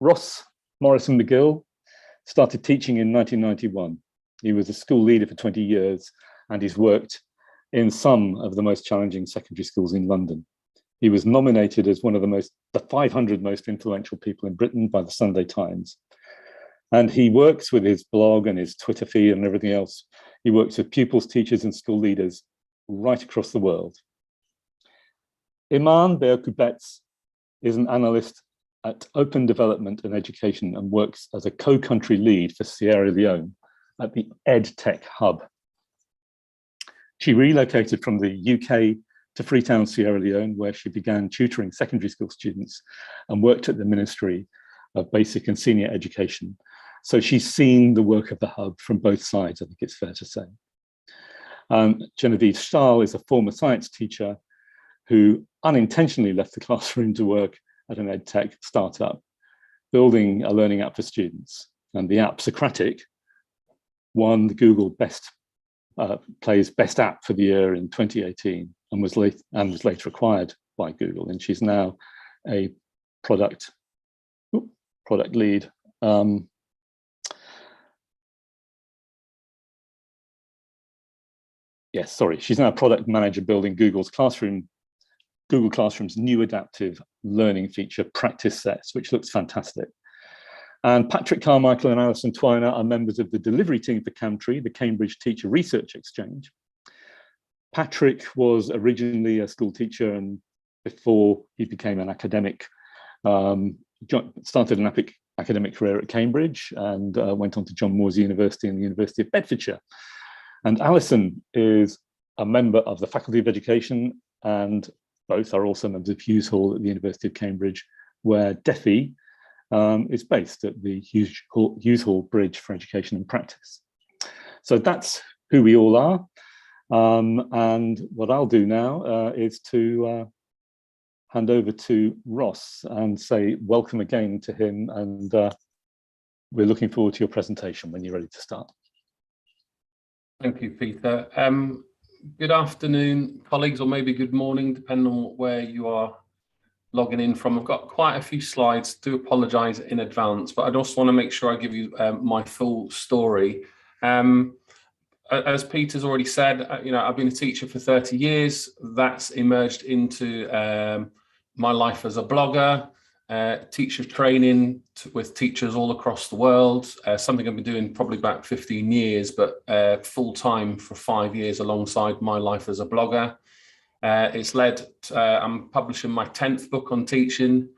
Ross Morrison McGill started teaching in 1991. He was a school leader for 20 years and he's worked in some of the most challenging secondary schools in London. He was nominated as one of the 500 most influential people in Britain by the Sunday Times. And he works with his blog and his Twitter feed and everything else. He works with pupils, teachers, and school leaders right across the world. Iman Beoku-Betts is an analyst at Open Development and Education and works as a co-country lead for Sierra Leone at the EdTech Hub. She relocated from the UK to Freetown, Sierra Leone, where she began tutoring secondary school students and worked at the Ministry of Basic and Senior Education. So she's seen the work of the hub from both sides, I think it's fair to say. Genevieve Stahl is a former science teacher who unintentionally left the classroom to work at an EdTech startup, building a learning app for students. And the app, Socratic, won the Google Play's Best App for the year in 2018 and was later acquired by Google. And she's now a product lead. She's now a product manager building Google Classroom's new adaptive learning feature, Practice Sets, which looks fantastic. And Patrick Carmichael and Alison are members of the delivery team for Camtree, the Cambridge Teacher Research Exchange. Patrick was originally a school teacher, and before he became an academic, started an academic career at Cambridge and went on to John Moores University and the University of Bedfordshire. And Alison is a member of the Faculty of Education, and both are also members of Hughes Hall at the University of Cambridge, where DEFI is based at the Hughes Hall Bridge for Education and Practice. So that's who we all are. And what I'll do now is to hand over to Ross and say welcome again to him. And we're looking forward to your presentation when you're ready to start. Thank you, Peter. Good afternoon, colleagues, or maybe good morning, depending on where you are logging in from. I've got quite a few slides. Do apologise in advance, but I just want to make sure I give you my full story. As Peter's already said, I've been a teacher for 30 years. That's emerged into my life as a blogger, teacher training with teachers all across the world, something I've been doing probably about 15 years, but full-time for 5 years alongside my life as a blogger. It's led to, I'm publishing my 10th book on teaching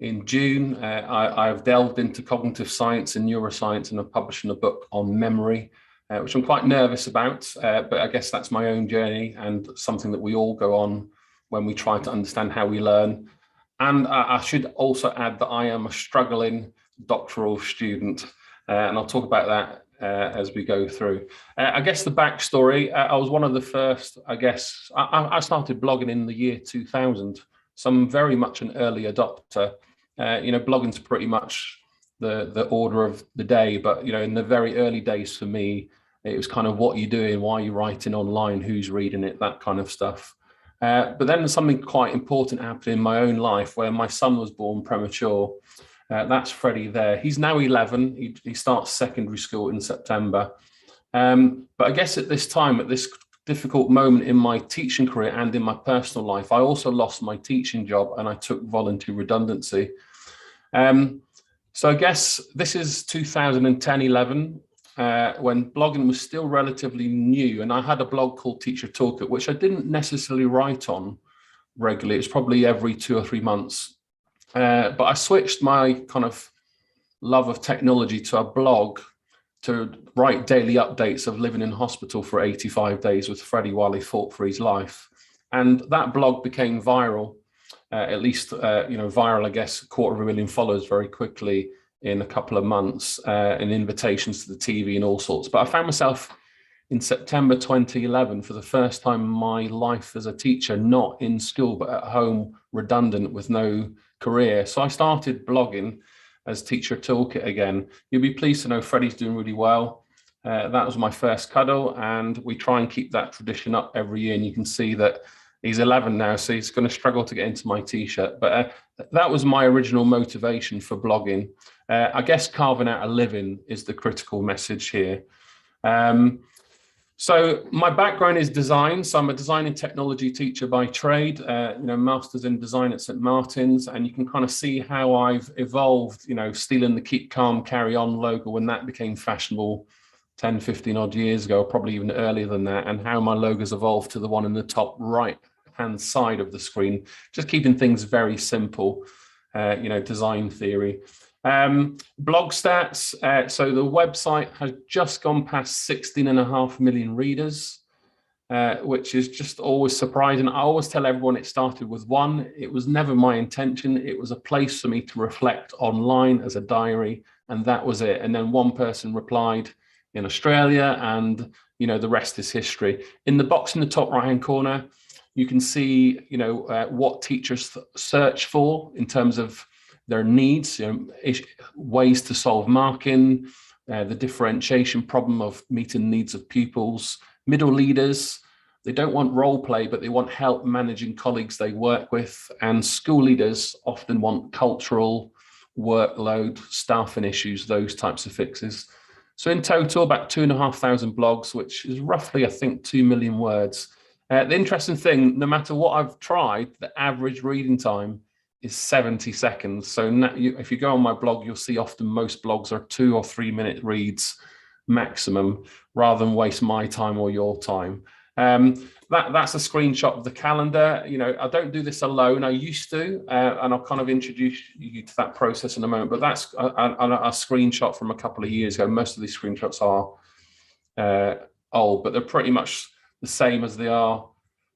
in June. I've delved into cognitive science and neuroscience, and I'm publishing a book on memory, which I'm quite nervous about, but I guess that's my own journey and something that we all go on when we try to understand how we learn. And I should also add that I am a struggling doctoral student, and I'll talk about that as we go through. I guess the backstory, I was one of the first, I started blogging in the year 2000, so I'm very much an early adopter. Blogging's pretty much the order of the day, but in the very early days for me, it was kind of what you're doing, why you're writing online, who's reading it, that kind of stuff. But then something quite important happened in my own life where my son was born premature. That's Freddie there. He's now 11. He starts secondary school in September. But I guess at this time, at this difficult moment in my teaching career and in my personal life, I also lost my teaching job and I took voluntary redundancy. So I guess this is 2010-11. When blogging was still relatively new, and I had a blog called Teacher Toolkit, which I didn't necessarily write on regularly. It's probably every 2 or 3 months. But I switched my kind of love of technology to a blog to write daily updates of living in hospital for 85 days with Freddie while he fought for his life. And that blog became viral, at least, viral, I guess, 250,000 followers very quickly in a couple of months, and invitations to the TV and all sorts. But I found myself in September 2011, for the first time in my life as a teacher, not in school, but at home, redundant with no career. So I started blogging as Teacher Toolkit again. You'll be pleased to know Freddie's doing really well. That was my first cuddle, and we try and keep that tradition up every year. And you can see that He's 11 now, so he's going to struggle to get into my t-shirt. But that was my original motivation for blogging. I guess carving out a living is the critical message here. So my background is design. So I'm a design and technology teacher by trade, master's in design at St. Martin's. And you can kind of see how I've evolved, stealing the keep calm, carry on logo when that became fashionable 10, 15 odd years ago, probably even earlier than that, and how my logos evolved to the one in the top right-hand side of the screen, just keeping things very simple, design theory. Blog stats. So the website has just gone past 16.5 million readers, which is just always surprising. I always tell everyone it started with one. It was never my intention. It was a place for me to reflect online as a diary, and that was it. And then one person replied in Australia, and the rest is history. In the box in the top right-hand corner, you can see what teachers search for in terms of their needs, ways to solve marking, the differentiation problem of meeting needs of pupils. Middle leaders, they don't want role play, but they want help managing colleagues they work with. And school leaders often want cultural, workload, staffing issues, those types of fixes. So in total, about 2,500 blogs, which is roughly, I think, 2 million words. The interesting thing, no matter what I've tried, the average reading time is 70 seconds. So if you go on my blog, you'll see often most blogs are 2 or 3 minute reads maximum, rather than waste my time or your time. That's a screenshot of the calendar. I don't do this alone. I used to, and I'll kind of introduce you to that process in a moment, but that's a screenshot from a couple of years ago. Most of these screenshots are old, but they're pretty much the same as they are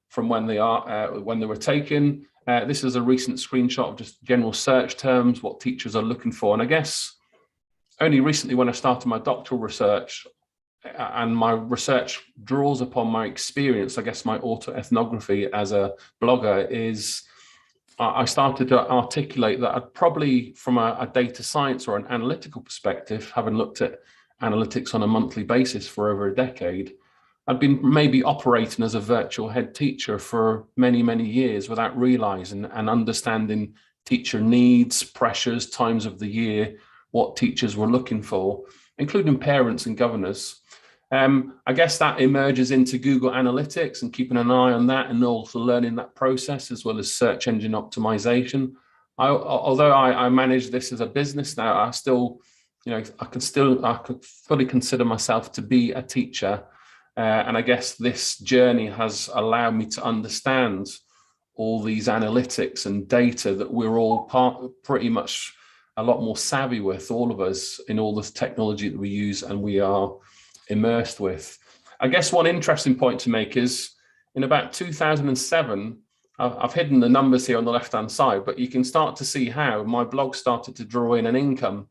from when they were taken. This is a recent screenshot of just general search terms, what teachers are looking for. And I guess only recently when I started my doctoral research, and my research draws upon my experience, I guess my autoethnography as a blogger, is I started to articulate that I'd probably, from a data science or an analytical perspective, having looked at analytics on a monthly basis for over a decade, I'd been maybe operating as a virtual head teacher for many, many years without realizing and understanding teacher needs, pressures, times of the year, what teachers were looking for, including parents and governors. I guess that emerges into Google Analytics and keeping an eye on that, and also learning that process, as well as search engine optimization. Although I manage this as a business now, I still, I could fully consider myself to be a teacher. And I guess this journey has allowed me to understand all these analytics and data that we're all pretty much a lot more savvy with, all of us, in all this technology that we use and we are immersed with. I guess one interesting point to make is in about 2007, I've hidden the numbers here on the left-hand side, but you can start to see how my blog started to draw in an income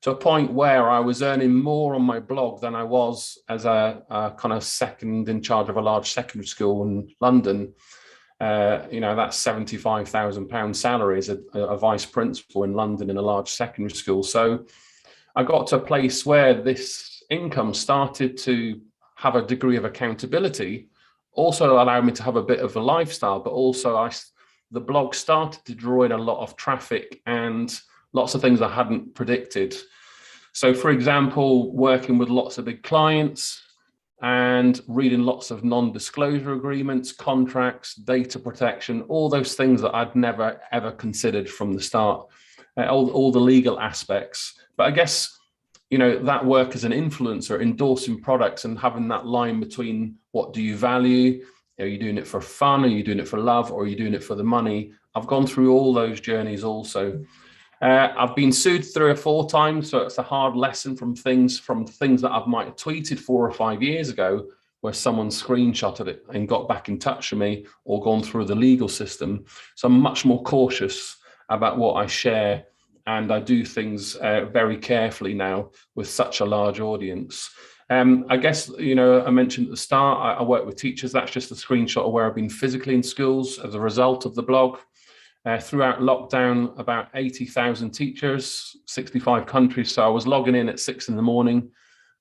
to a point where I was earning more on my blog than I was as a kind of second in charge of a large secondary school in London. That's £75,000 salary as a vice principal in London in a large secondary school. So I got to a place where this income started to have a degree of accountability, also allowed me to have a bit of a lifestyle, but also the blog started to draw in a lot of traffic and lots of things I hadn't predicted. So for example, working with lots of big clients and reading lots of non-disclosure agreements, contracts, data protection, all those things that I'd never, ever considered from the start, all the legal aspects. But I guess, that work as an influencer, endorsing products and having that line between what do you value? Are you doing it for fun? Are you doing it for love? Or are you doing it for the money? I've gone through all those journeys also. I've been sued 3 or 4 times, so it's a hard lesson from things that I might have tweeted 4 or 5 years ago, where someone screenshotted it and got back in touch with me, or gone through the legal system. So I'm much more cautious about what I share, and I do things very carefully now with such a large audience. I guess, I mentioned at the start, I work with teachers. That's just a screenshot of where I've been physically in schools as a result of the blog. Throughout lockdown, about 80,000 teachers, 65 countries. So I was logging in at 6 in the morning,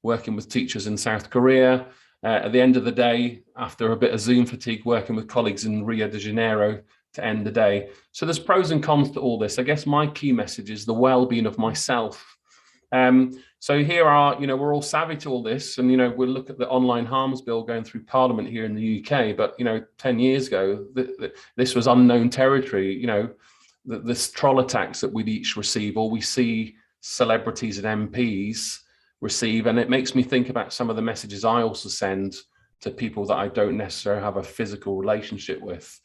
working with teachers in South Korea, at the end of the day, after a bit of Zoom fatigue, working with colleagues in Rio de Janeiro to end the day. So there's pros and cons to all this. I guess my key message is the well-being of myself. So here are, we're all savvy to all this, and, we'll look at the online harms bill going through Parliament here in the UK, but, 10 years ago, this was unknown territory, this troll attacks that we'd each receive, or we see celebrities and MPs receive, and it makes me think about some of the messages I also send to people that I don't necessarily have a physical relationship with.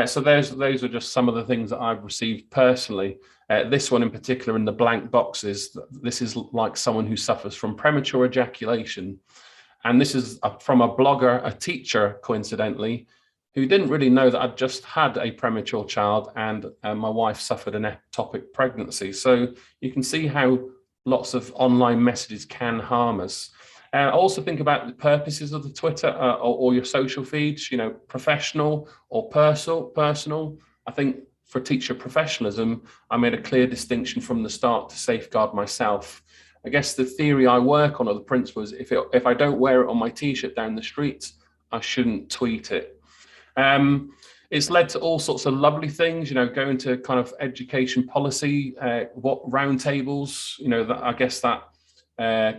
So those are just some of the things that I've received personally. This one in particular, in the blank boxes, this is like someone who suffers from premature ejaculation. And this is from a blogger, a teacher, coincidentally, who didn't really know that I'd just had a premature child, and my wife suffered an ectopic pregnancy. So you can see how lots of online messages can harm us. Also think about the purposes of the Twitter or your social feeds, professional or personal. I think for teacher professionalism, I made a clear distinction from the start to safeguard myself. I guess the theory I work on, or the principle, is if I don't wear it on my t-shirt down the street, I shouldn't tweet it. It's led to all sorts of lovely things, going to kind of education policy, what roundtables, I guess that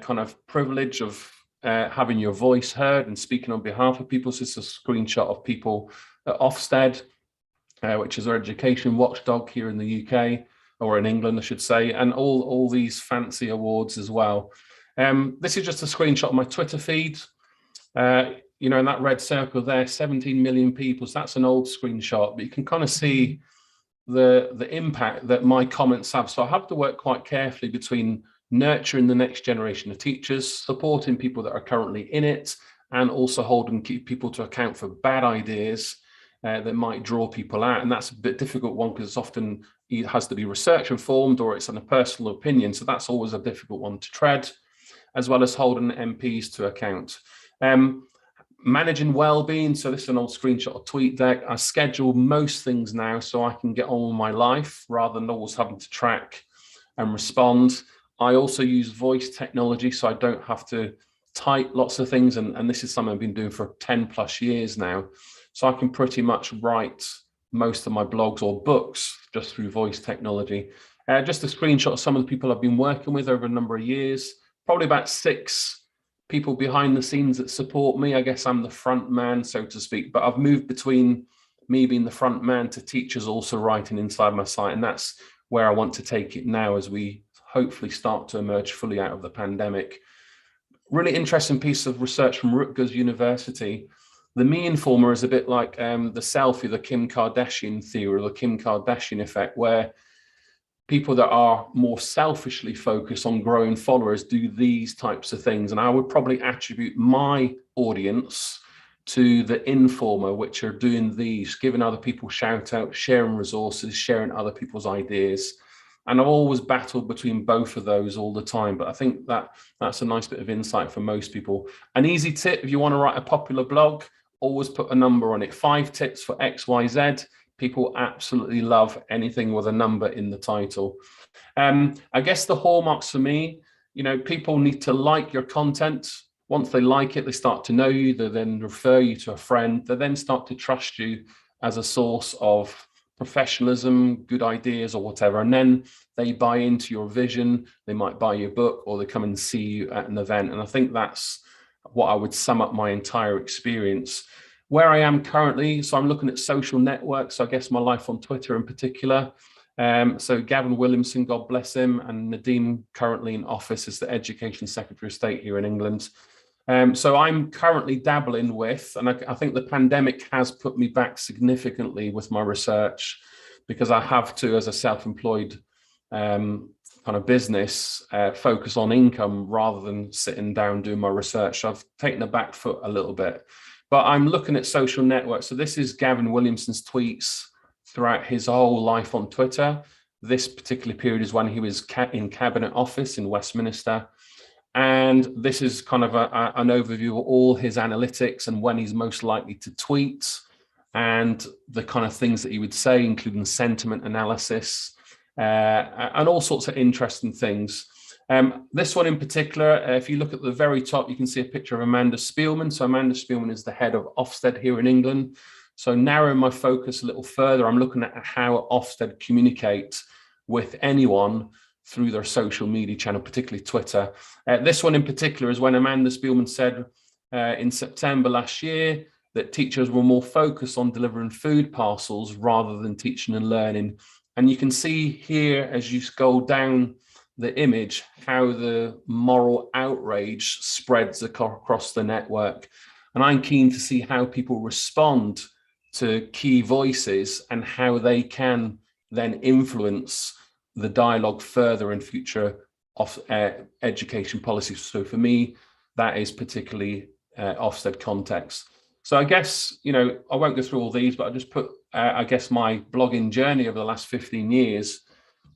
kind of privilege of having your voice heard and speaking on behalf of people. So this is a screenshot of people at Ofsted, which is our education watchdog here in the UK, or in England, I should say, and all these fancy awards as well. This is just a screenshot of my Twitter feed. In that red circle there, 17 million people. So that's an old screenshot, but you can kind of see the impact that my comments have. So I have to work quite carefully between nurturing the next generation of teachers, supporting people that are currently in it, and also holding people to account for bad ideas that might draw people out. And that's a bit difficult one, because often it has to be research informed, or it's on a personal opinion. So that's always a difficult one to tread, as well as holding MPs to account. Managing well-being. So this is an old screenshot of TweetDeck. I schedule most things now so I can get on with my life rather than always having to track and respond. I also use voice technology, so I don't have to type lots of things. And this is something I've been doing for 10 plus years now. So I can pretty much write most of my blogs or books just through voice technology. Just a screenshot of some of the people I've been working with over a number of years, probably about 6 people behind the scenes that support me. I guess I'm the front man, so to speak, but I've moved between me being the front man to teachers also writing inside my site. And that's where I want to take it now as we hopefully start to emerge fully out of the pandemic. Really interesting piece of research from Rutgers University. The me informer is a bit like the selfie, the Kim Kardashian theory, or the Kim Kardashian effect, where people that are more selfishly focused on growing followers do these types of things. And I would probably attribute my audience to the informer, which are doing these, giving other people shout out, sharing resources, sharing other people's ideas. And I've always battled between both of those all the time. But I think that's a nice bit of insight for most people. An easy tip, if you want to write a popular blog, always put a number on it. 5 tips for XYZ. People absolutely love anything with a number in the title. I guess the hallmarks for me, people need to like your content. Once they like it, they start to know you. They then refer you to a friend. They then start to trust you as a source of professionalism, good ideas, or whatever. And then they buy into your vision. They might buy your book, or they come and see you at an event. And I think that's what I would sum up my entire experience. Where I am currently, so I'm looking at social networks, so I guess my life on Twitter in particular. So Gavin Williamson, God bless him, and Nadeem currently in office as the Education Secretary of State here in England. So I'm currently dabbling with, and I think the pandemic has put me back significantly with my research, because I have to, as a self-employed kind of business, focus on income rather than sitting down doing my research. So I've taken a back foot a little bit. But I'm looking at social networks. So this is Gavin Williamson's tweets throughout his whole life on Twitter. This particular period is when he was in Cabinet Office in Westminster. And this is kind of an overview of all his analytics and when he's most likely to tweet, and the kind of things that he would say, including sentiment analysis and all sorts of interesting things. This one in particular, if you look at the very top, you can see a picture of Amanda Spielman. So Amanda Spielman is the head of Ofsted here in England. So narrowing my focus a little further, I'm looking at how Ofsted communicate with anyone through their social media channel, particularly Twitter. This one in particular is when Amanda Spielman said in September last year that teachers were more focused on delivering food parcels rather than teaching and learning. And you can see here, as you scroll down the image, how the moral outrage spreads across the network. And I'm keen to see how people respond to key voices and how they can then influence the dialogue further in future of education policies. So for me, that is particularly Ofsted context. So I guess, I won't go through all these, but I just put, I guess my blogging journey over the last 15 years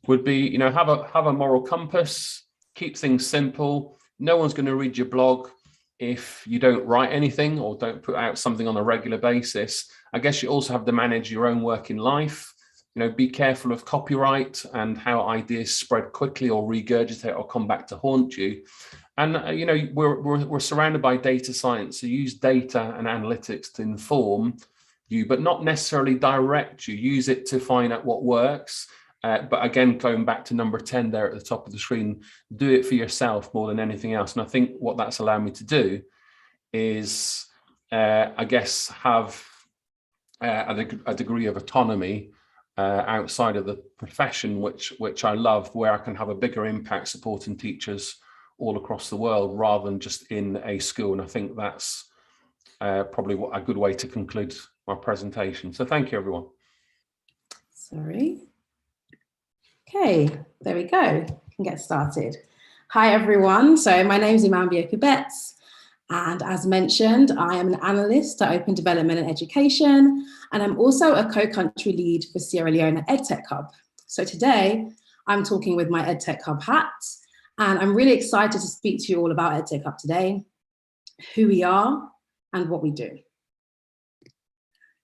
would be, have a moral compass, keep things simple. No one's going to read your blog if you don't write anything or don't put out something on a regular basis. I guess you also have to manage your own work in life. Be careful of copyright and how ideas spread quickly or regurgitate or come back to haunt you. And we're surrounded by data science, so use data and analytics to inform you, but not necessarily direct you. Use it to find out what works. But again, going back to number 10 there at the top of the screen, do it for yourself more than anything else. And I think what that's allowed me to do is, I guess, have a degree of autonomy outside of the profession, which I love, where I can have a bigger impact supporting teachers all across the world rather than just in a school. And I think that's probably a good way to conclude my presentation. So thank you, everyone. Sorry. Okay, there we go. We can get started. Hi, everyone. So my name is Iman Beoku-Betts. And as mentioned, I am an analyst at Open Development and Education, and I'm also a co-country lead for Sierra Leone at EdTech Hub. So today, I'm talking with my EdTech Hub hat, and I'm really excited to speak to you all about EdTech Hub today, who we are, and what we do.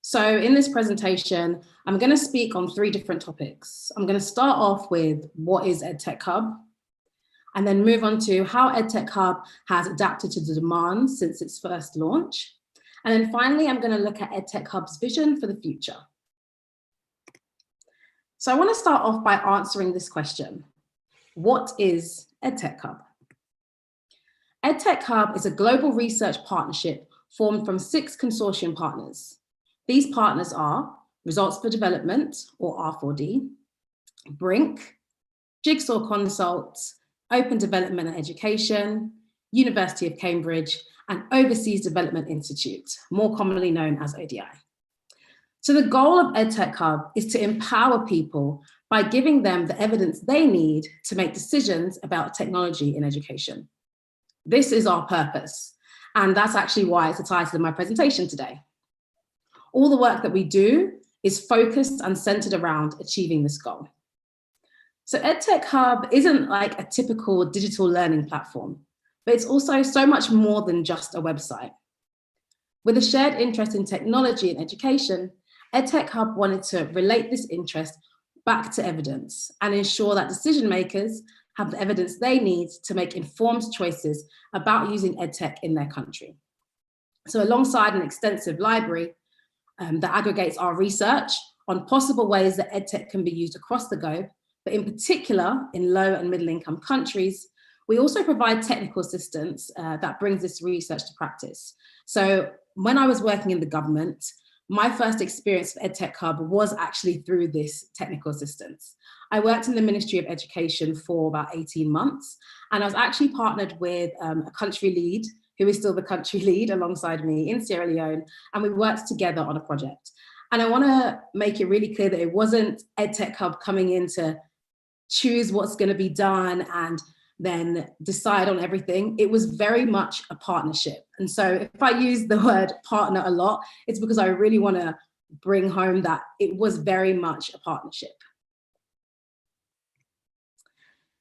So in this presentation, I'm going to speak on 3 different topics. I'm going to start off with what is EdTech Hub, and then move on to how EdTech Hub has adapted to the demands since its first launch. And then finally, I'm going to look at EdTech Hub's vision for the future. So I want to start off by answering this question. What is EdTech Hub? EdTech Hub is a global research partnership formed from 6 consortium partners. These partners are Results for Development, or R4D, Brink, Jigsaw Consults, Open Development and Education, University of Cambridge, and Overseas Development Institute, more commonly known as ODI. So the goal of EdTech Hub is to empower people by giving them the evidence they need to make decisions about technology in education. This is our purpose, and that's actually why it's the title of my presentation today. All the work that we do is focused and centered around achieving this goal. So EdTech Hub isn't like a typical digital learning platform, but it's also so much more than just a website. With a shared interest in technology and education, EdTech Hub wanted to relate this interest back to evidence and ensure that decision makers have the evidence they need to make informed choices about using EdTech in their country. So alongside an extensive library that aggregates our research on possible ways that EdTech can be used across the globe, but in particular in low and middle income countries, we also provide technical assistance that brings this research to practice. So when I was working in the government, my first experience with EdTech Hub was actually through this technical assistance. I worked in the Ministry of Education for about 18 months, and I was actually partnered with a country lead, who is still the country lead alongside me in Sierra Leone, and we worked together on a project. And I want to make it really clear that it wasn't EdTech Hub coming in to choose what's going to be done and then decide on everything. It was very much a partnership. And so if I use the word partner a lot, it's because I really want to bring home that it was very much a partnership.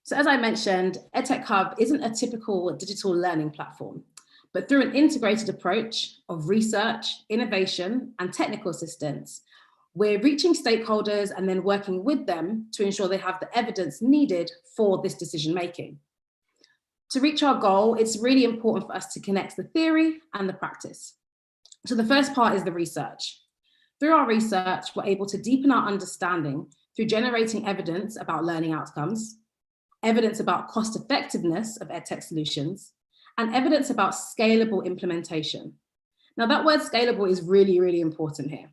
So as I mentioned, EdTech Hub isn't a typical digital learning platform, but through an integrated approach of research, innovation, and technical assistance, we're reaching stakeholders and then working with them to ensure they have the evidence needed for this decision making. To reach our goal, it's really important for us to connect the theory and the practice. So the first part is the research. Through our research, we're able to deepen our understanding through generating evidence about learning outcomes, evidence about cost effectiveness of EdTech solutions, and evidence about scalable implementation. Now that word scalable is really, really important here.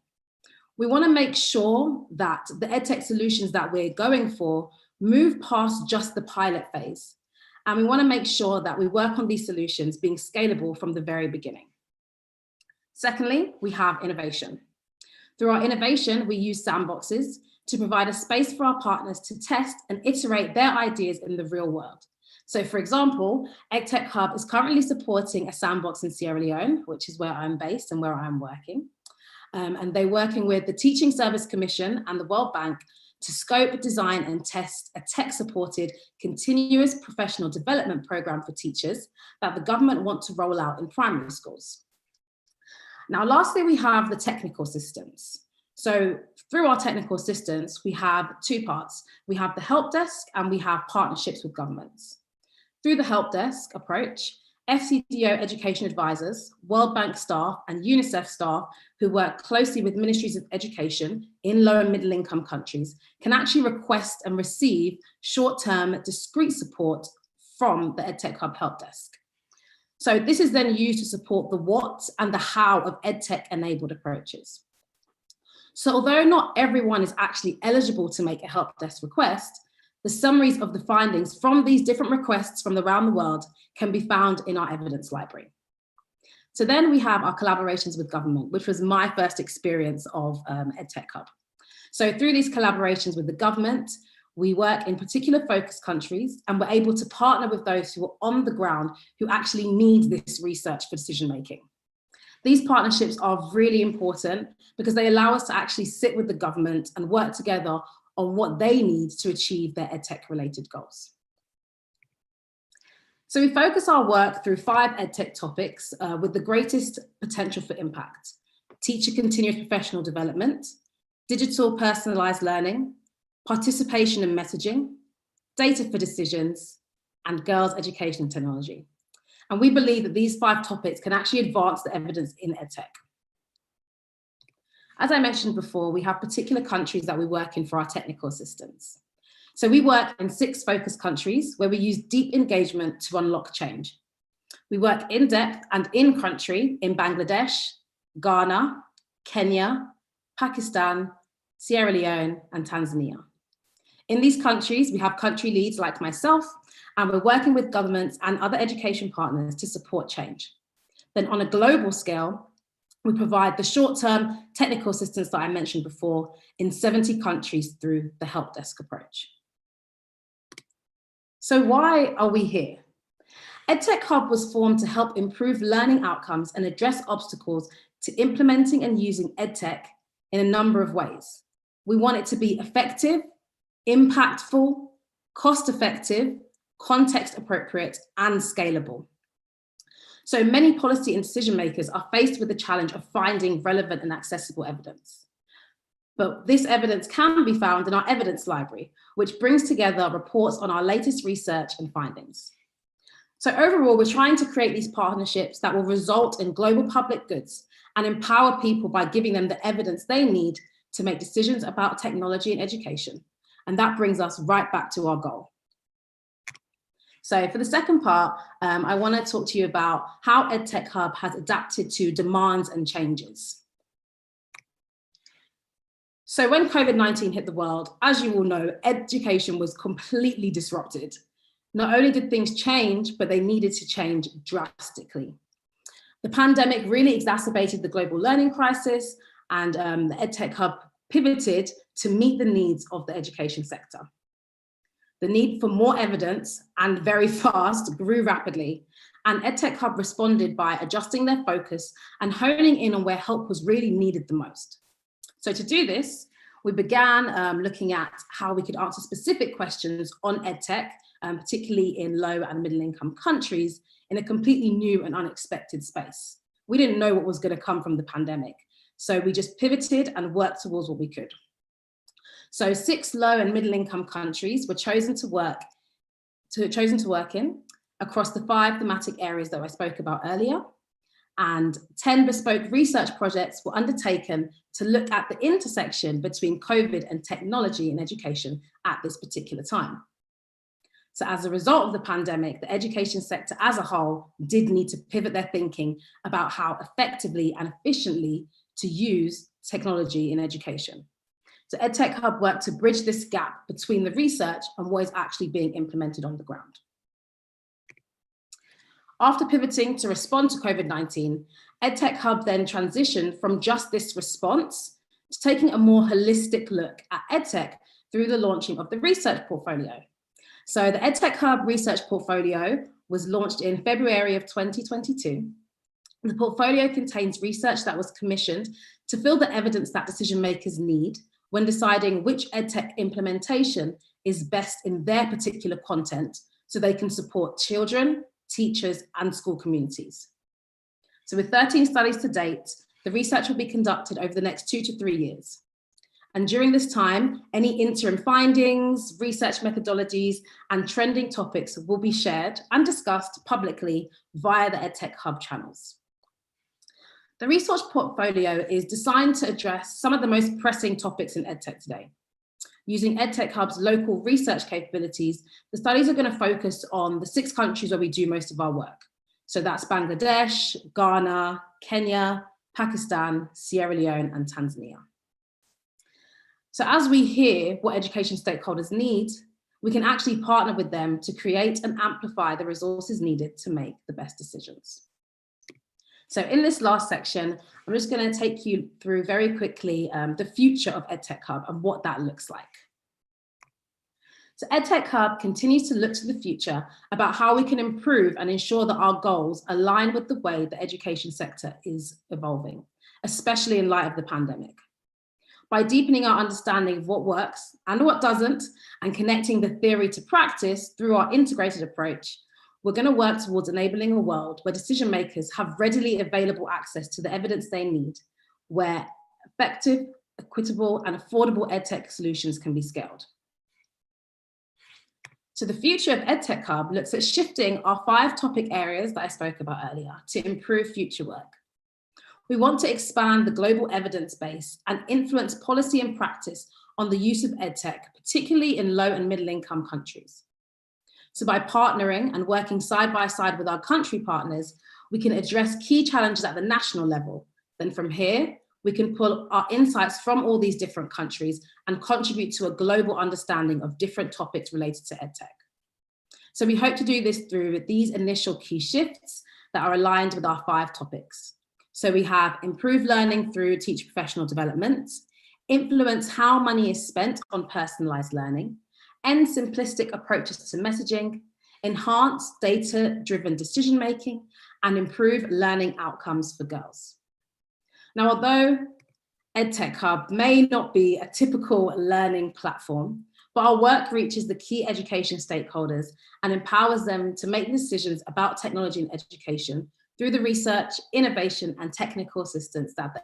We want to make sure that the EdTech solutions that we're going for move past just the pilot phase. And we want to make sure that we work on these solutions being scalable from the very beginning. Secondly, we have innovation. Through our innovation, we use sandboxes to provide a space for our partners to test and iterate their ideas in the real world. So for example, EdTech Hub is currently supporting a sandbox in Sierra Leone, which is where I'm based and where I'm working. And they're working with the Teaching Service Commission and the World Bank to scope, design, and test a tech-supported continuous professional development program for teachers that the government want to roll out in primary schools. Now, lastly, we have the technical assistance. So through our technical assistance, we have two parts. We have the help desk and we have partnerships with governments. Through the help desk approach, FCDO education advisors, World Bank staff, and UNICEF staff who work closely with ministries of education in low and middle income countries can actually request and receive short-term discrete support from the EdTech Hub help desk. So this is then used to support the what and the how of EdTech enabled approaches. So although not everyone is actually eligible to make a help desk request, the summaries of the findings from these different requests from around the world can be found in our evidence library. So then we have our collaborations with government, which was my first experience of EdTech Hub. So through these collaborations with the government, we work in particular focus countries and we're able to partner with those who are on the ground who actually need this research for decision making. These partnerships are really important because they allow us to actually sit with the government and work together on what they need to achieve their EdTech related goals. So we focus our work through 5 EdTech topics with the greatest potential for impact: teacher continuous professional development, digital personalized learning, participation in messaging, data for decisions, and girls' education and technology. And we believe that these 5 topics can actually advance the evidence in EdTech. As I mentioned before, we have particular countries that we work in for our technical assistance. So we work in 6 focus countries where we use deep engagement to unlock change. We work in depth and in country in Bangladesh, Ghana, Kenya, Pakistan, Sierra Leone, and Tanzania. In these countries, we have country leads like myself, and we're working with governments and other education partners to support change. Then on a global scale, we provide the short-term technical assistance that I mentioned before in 70 countries through the help desk approach. So why are we here? EdTech Hub was formed to help improve learning outcomes and address obstacles to implementing and using EdTech in a number of ways. We want it to be effective, impactful, cost-effective, context-appropriate, and scalable. So many policy and decision makers are faced with the challenge of finding relevant and accessible evidence. But this evidence can be found in our evidence library, which brings together reports on our latest research and findings. So overall, we're trying to create these partnerships that will result in global public goods and empower people by giving them the evidence they need to make decisions about technology and education. And that brings us right back to our goal. So for the second part, I want to talk to you about how EdTech Hub has adapted to demands and changes. So when COVID-19 hit the world, as you all know, education was completely disrupted. Not only did things change, but they needed to change drastically. The pandemic really exacerbated the global learning crisis, and the EdTech Hub pivoted to meet the needs of the education sector. The need for more evidence, and very fast, grew rapidly, and EdTech Hub responded by adjusting their focus and honing in on where help was really needed the most. So to do this, we began looking at how we could answer specific questions on EdTech, particularly in low and middle income countries, in a completely new and unexpected space. We didn't know what was going to come from the pandemic, so we just pivoted and worked towards what we could. So 6 low and middle income countries were chosen to work in, across the 5 thematic areas that I spoke about earlier. And 10 bespoke research projects were undertaken to look at the intersection between COVID and technology in education at this particular time. So as a result of the pandemic, the education sector as a whole did need to pivot their thinking about how effectively and efficiently to use technology in education. So EdTech Hub worked to bridge this gap between the research and what is actually being implemented on the ground. After pivoting to respond to COVID-19, EdTech Hub then transitioned from just this response to taking a more holistic look at EdTech through the launching of the research portfolio. So the EdTech Hub research portfolio was launched in February of 2022. The portfolio contains research that was commissioned to fill the evidence that decision makers need when deciding which EdTech implementation is best in their particular content so they can support children, teachers, and school communities. So with 13 studies to date, the research will be conducted over the next 2 to 3 years. And during this time, any interim findings, research methodologies, and trending topics will be shared and discussed publicly via the EdTech Hub channels. The research portfolio is designed to address some of the most pressing topics in EdTech today. Using EdTech Hub's local research capabilities, the studies are going to focus on the 6 countries where we do most of our work. So that's Bangladesh, Ghana, Kenya, Pakistan, Sierra Leone, and Tanzania. So as we hear what education stakeholders need, we can actually partner with them to create and amplify the resources needed to make the best decisions. So in this last section, I'm just going to take you through very quickly the future of EdTech Hub and what that looks like. So EdTech Hub continues to look to the future about how we can improve and ensure that our goals align with the way the education sector is evolving, especially in light of the pandemic. By deepening our understanding of what works and what doesn't, and connecting the theory to practice through our integrated approach, we're going to work towards enabling a world where decision makers have readily available access to the evidence they need, where effective, equitable, and affordable EdTech solutions can be scaled. So the future of EdTech Hub looks at shifting our 5 topic areas that I spoke about earlier to improve future work. We want to expand the global evidence base and influence policy and practice on the use of EdTech, particularly in low and middle income countries. So by partnering and working side by side with our country partners, we can address key challenges at the national level. Then from here, we can pull our insights from all these different countries and contribute to a global understanding of different topics related to EdTech. So we hope to do this through these initial key shifts that are aligned with our 5 topics. So we have improved learning through teacher professional development, influence how money is spent on personalized learning, end simplistic approaches to messaging, enhance data-driven decision-making, and improve learning outcomes for girls. Now, although EdTech Hub may not be a typical learning platform, but our work reaches the key education stakeholders and empowers them to make decisions about technology in education through the research, innovation, and technical assistance that the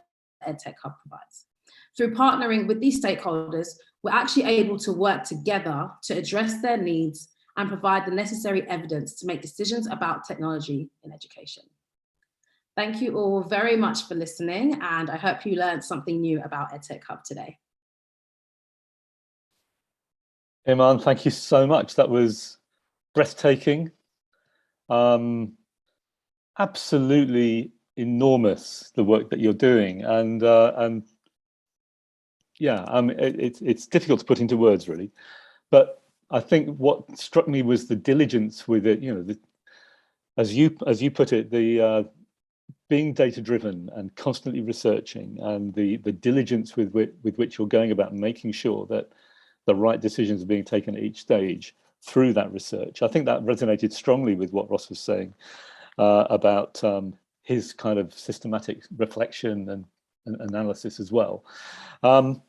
EdTech Hub provides. Through partnering with these stakeholders, we're actually able to work together to address their needs and provide the necessary evidence to make decisions about technology in education. Thank you all very much for listening, and I hope you learned something new about EdTech Hub today. Iman, thank you so much. That was breathtaking. Absolutely enormous, the work that you're doing, and yeah, it's difficult to put into words really, but I think what struck me was the diligence with it. You know, as you put it, the being data driven and constantly researching, and the diligence with which you're going about making sure that the right decisions are being taken at each stage through that research. I think that resonated strongly with what Ross was saying about his kind of systematic reflection and analysis as well. And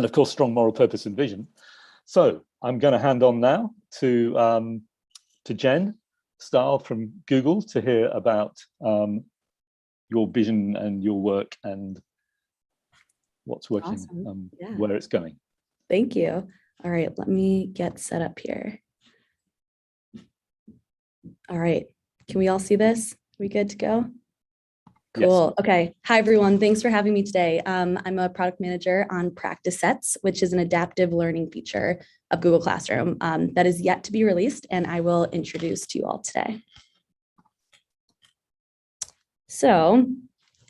of course, strong moral purpose and vision. So I'm going to hand on now to Jen Stahl from Google to hear about your vision and your work and what's working, Awesome. Yeah. where it's going. Thank you. All right, let me get set up here. All right, can we all see this? We good to go? Cool. Yes. Okay. Hi, everyone. Thanks for having me today. I'm a product manager on Practice Sets, which is an adaptive learning feature of Google Classroom that is yet to be released, and I will introduce to you all today. So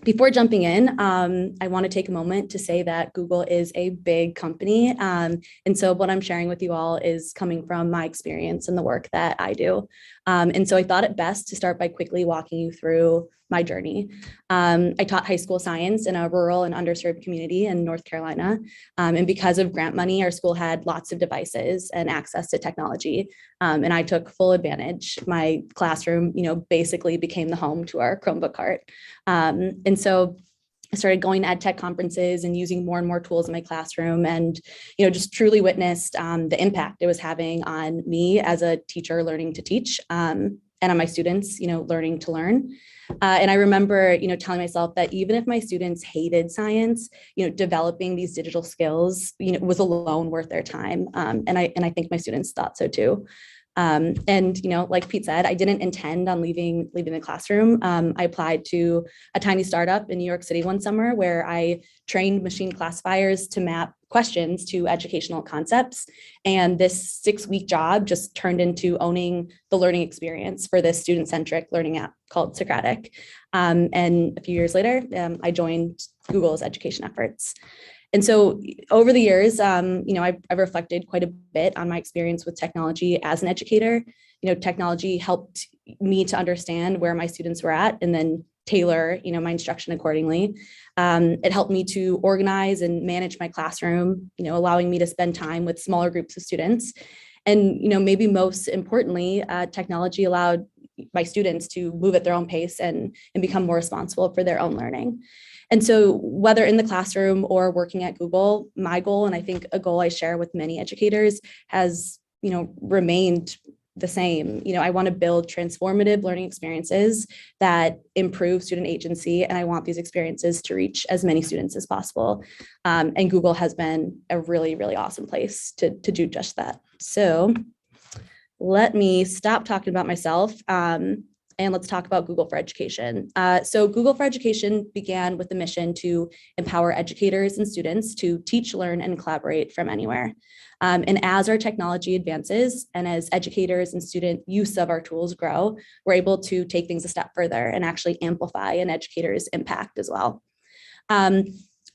before jumping in, I want to take a moment to say that Google is a big company. And so what I'm sharing with you all is coming from my experience and the work that I do. And so I thought it best to start by quickly walking you through my journey. I taught high school science in a rural and underserved community in North Carolina. And because of grant money, our school had lots of devices and access to technology. And I took full advantage. My classroom, basically became the home to our Chromebook cart. And so I started going to EdTech conferences and using more and more tools in my classroom, and just truly witnessed the impact it was having on me as a teacher learning to teach, and on my students, learning to learn. And I remember, telling myself that even if my students hated science, developing these digital skills, was alone worth their time. And I think my students thought so too. And like Pete said, I didn't intend on leaving the classroom. I applied to a tiny startup in New York City one summer where I trained machine classifiers to map questions to educational concepts. And this 6-week job just turned into owning the learning experience for this student-centric learning app called Socratic. And a few years later, I joined Google's education efforts. And so over the years, I've reflected quite a bit on my experience with technology as an educator. Technology helped me to understand where my students were at and then tailor, my instruction accordingly. It helped me to organize and manage my classroom, allowing me to spend time with smaller groups of students. And, maybe most importantly, technology allowed my students to move at their own pace and become more responsible for their own learning. And so whether in the classroom or working at Google, my goal, and I think a goal I share with many educators, has, remained the same. I want to build transformative learning experiences that improve student agency, and I want these experiences to reach as many students as possible. And Google has been a really, really awesome place to do just that. So let me stop talking about myself. And let's talk about Google for Education. So Google for Education began with the mission to empower educators and students to teach, learn, and collaborate from anywhere. And as our technology advances and as educators and student use of our tools grow, we're able to take things a step further and actually amplify an educator's impact as well.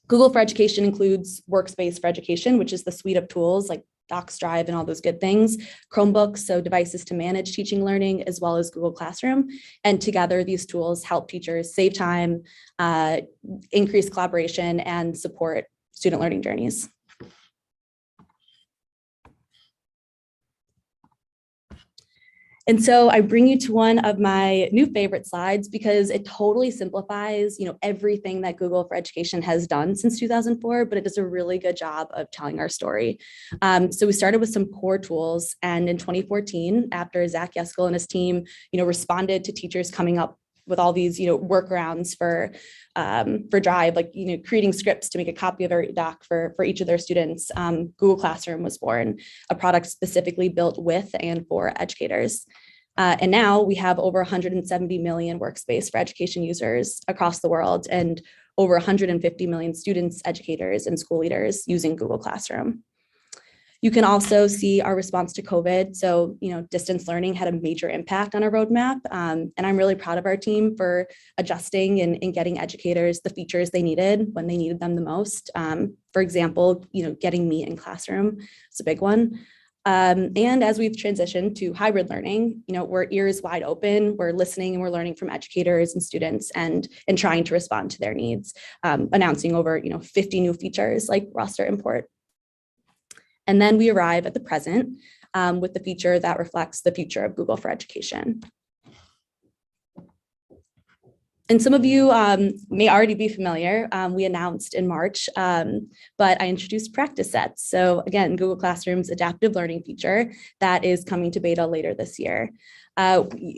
Google for Education includes Workspace for Education, which is the suite of tools like Docs, Drive, and all those good things, Chromebooks, so devices to manage teaching learning, as well as Google Classroom. And together, these tools help teachers save time, increase collaboration, and support student learning journeys. And so I bring you to one of my new favorite slides because it totally simplifies, everything that Google for Education has done since 2004, but it does a really good job of telling our story. So we started with some core tools, and in 2014, after Zach Yeskel and his team, responded to teachers coming up with all these, workarounds for Drive, like, creating scripts to make a copy of every doc for each of their students. Google Classroom was born, a product specifically built with and for educators. And now we have over 170 million Workspace for Education users across the world, and over 150 million students, educators, and school leaders using Google Classroom. You can also see our response to COVID. So, distance learning had a major impact on our roadmap. And I'm really proud of our team for adjusting and getting educators the features they needed when they needed them the most. For example, getting me in classroom is a big one. And as we've transitioned to hybrid learning, we're ears wide open, we're listening and we're learning from educators and students and trying to respond to their needs, announcing over 50 new features like roster import. And then we arrive at the present with the feature that reflects the future of Google for Education. And some of you may already be familiar. We announced in March, but I introduced practice sets. So again, Google Classroom's adaptive learning feature that is coming to beta later this year.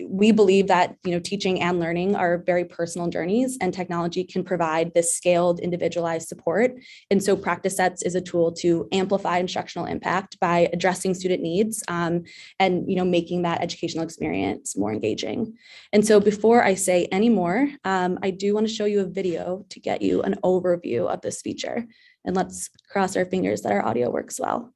We believe that teaching and learning are very personal journeys, and technology can provide this scaled, individualized support. And so practice sets is a tool to amplify instructional impact by addressing student needs and making that educational experience more engaging. And so before I say any more, I do want to show you a video to get you an overview of this feature. And let's cross our fingers that our audio works well.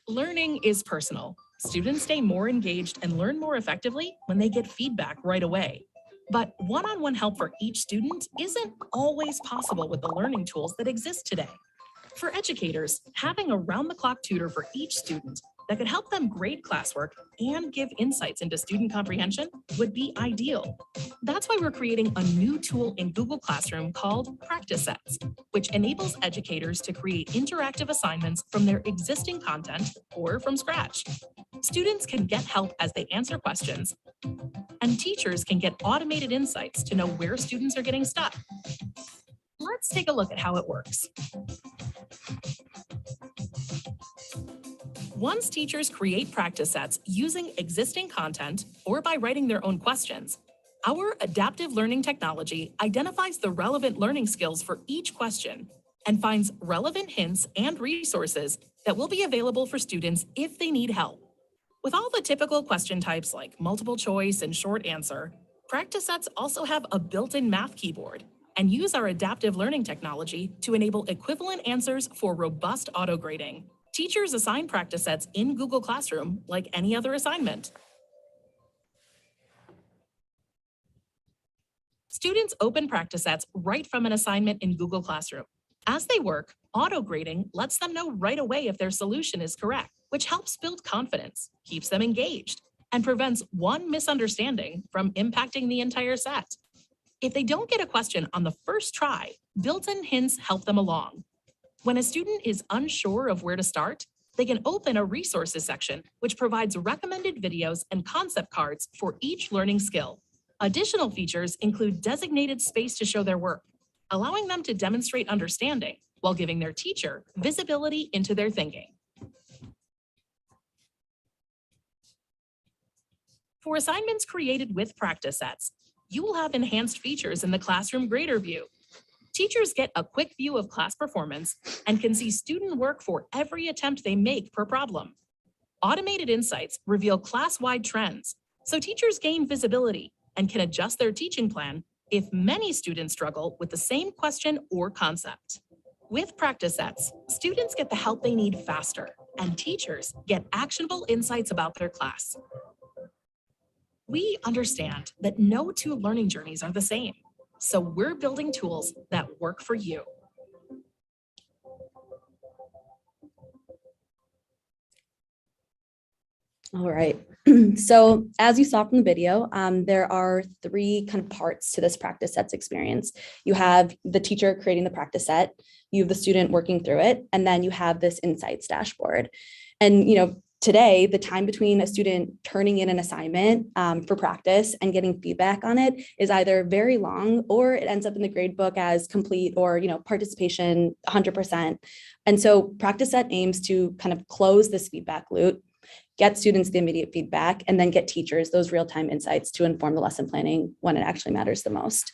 Learning is personal. Students stay more engaged and learn more effectively when they get feedback right away. But one-on-one help for each student isn't always possible with the learning tools that exist today. For educators, having a round-the-clock tutor for each student that could help them grade classwork and give insights into student comprehension would be ideal. That's why we're creating a new tool in Google Classroom called Practice Sets, which enables educators to create interactive assignments from their existing content or from scratch. Students can get help as they answer questions, and teachers can get automated insights to know where students are getting stuck. Let's take a look at how it works. Once teachers create practice sets using existing content or by writing their own questions, our adaptive learning technology identifies the relevant learning skills for each question and finds relevant hints and resources that will be available for students if they need help. With all the typical question types like multiple choice and short answer, practice sets also have a built-in math keyboard and use our adaptive learning technology to enable equivalent answers for robust auto-grading. Teachers assign practice sets in Google Classroom like any other assignment. Students open practice sets right from an assignment in Google Classroom. As they work, auto-grading lets them know right away if their solution is correct, which helps build confidence, keeps them engaged, and prevents one misunderstanding from impacting the entire set. If they don't get a question on the first try, built-in hints help them along. When a student is unsure of where to start, they can open a resources section, which provides recommended videos and concept cards for each learning skill. Additional features include designated space to show their work, allowing them to demonstrate understanding while giving their teacher visibility into their thinking. For assignments created with practice sets, you will have enhanced features in the classroom grader view. Teachers get a quick view of class performance and can see student work for every attempt they make per problem. Automated insights reveal class-wide trends, so teachers gain visibility and can adjust their teaching plan if many students struggle with the same question or concept. With practice sets, students get the help they need faster, and teachers get actionable insights about their class. We understand that no two learning journeys are the same. So we're building tools that work for you. All right. So as you saw from the video, there are three kind of parts to this practice sets experience. You have the teacher creating the practice set, you have the student working through it, and then you have this insights dashboard. And today, the time between a student turning in an assignment for practice and getting feedback on it is either very long, or it ends up in the grade book as complete, or participation 100%. And so practice set aims to kind of close this feedback loop, get students the immediate feedback, and then get teachers those real-time insights to inform the lesson planning when it actually matters the most.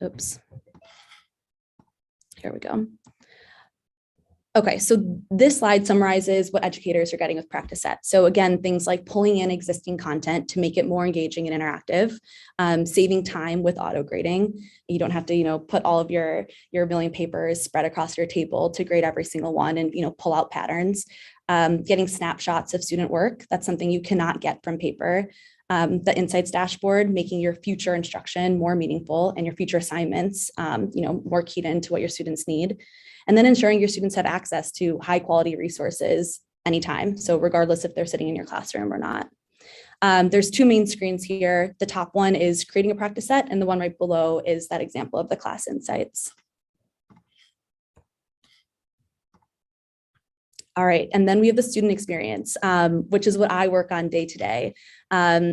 Oops. Here we go. Okay, so this slide summarizes what educators are getting with practice sets. So again, things like pulling in existing content to make it more engaging and interactive, saving time with auto grading. You don't have to, put all of your million papers spread across your table to grade every single one and, pull out patterns. Getting snapshots of student work. That's something you cannot get from paper. The insights dashboard, making your future instruction more meaningful and your future assignments, more keyed into what your students need. And then ensuring your students have access to high quality resources anytime. So regardless if they're sitting in your classroom or not. There's two main screens here. The top one is creating a practice set, and the one right below is that example of the class insights. All right, and then we have the student experience, which is what I work on day to day.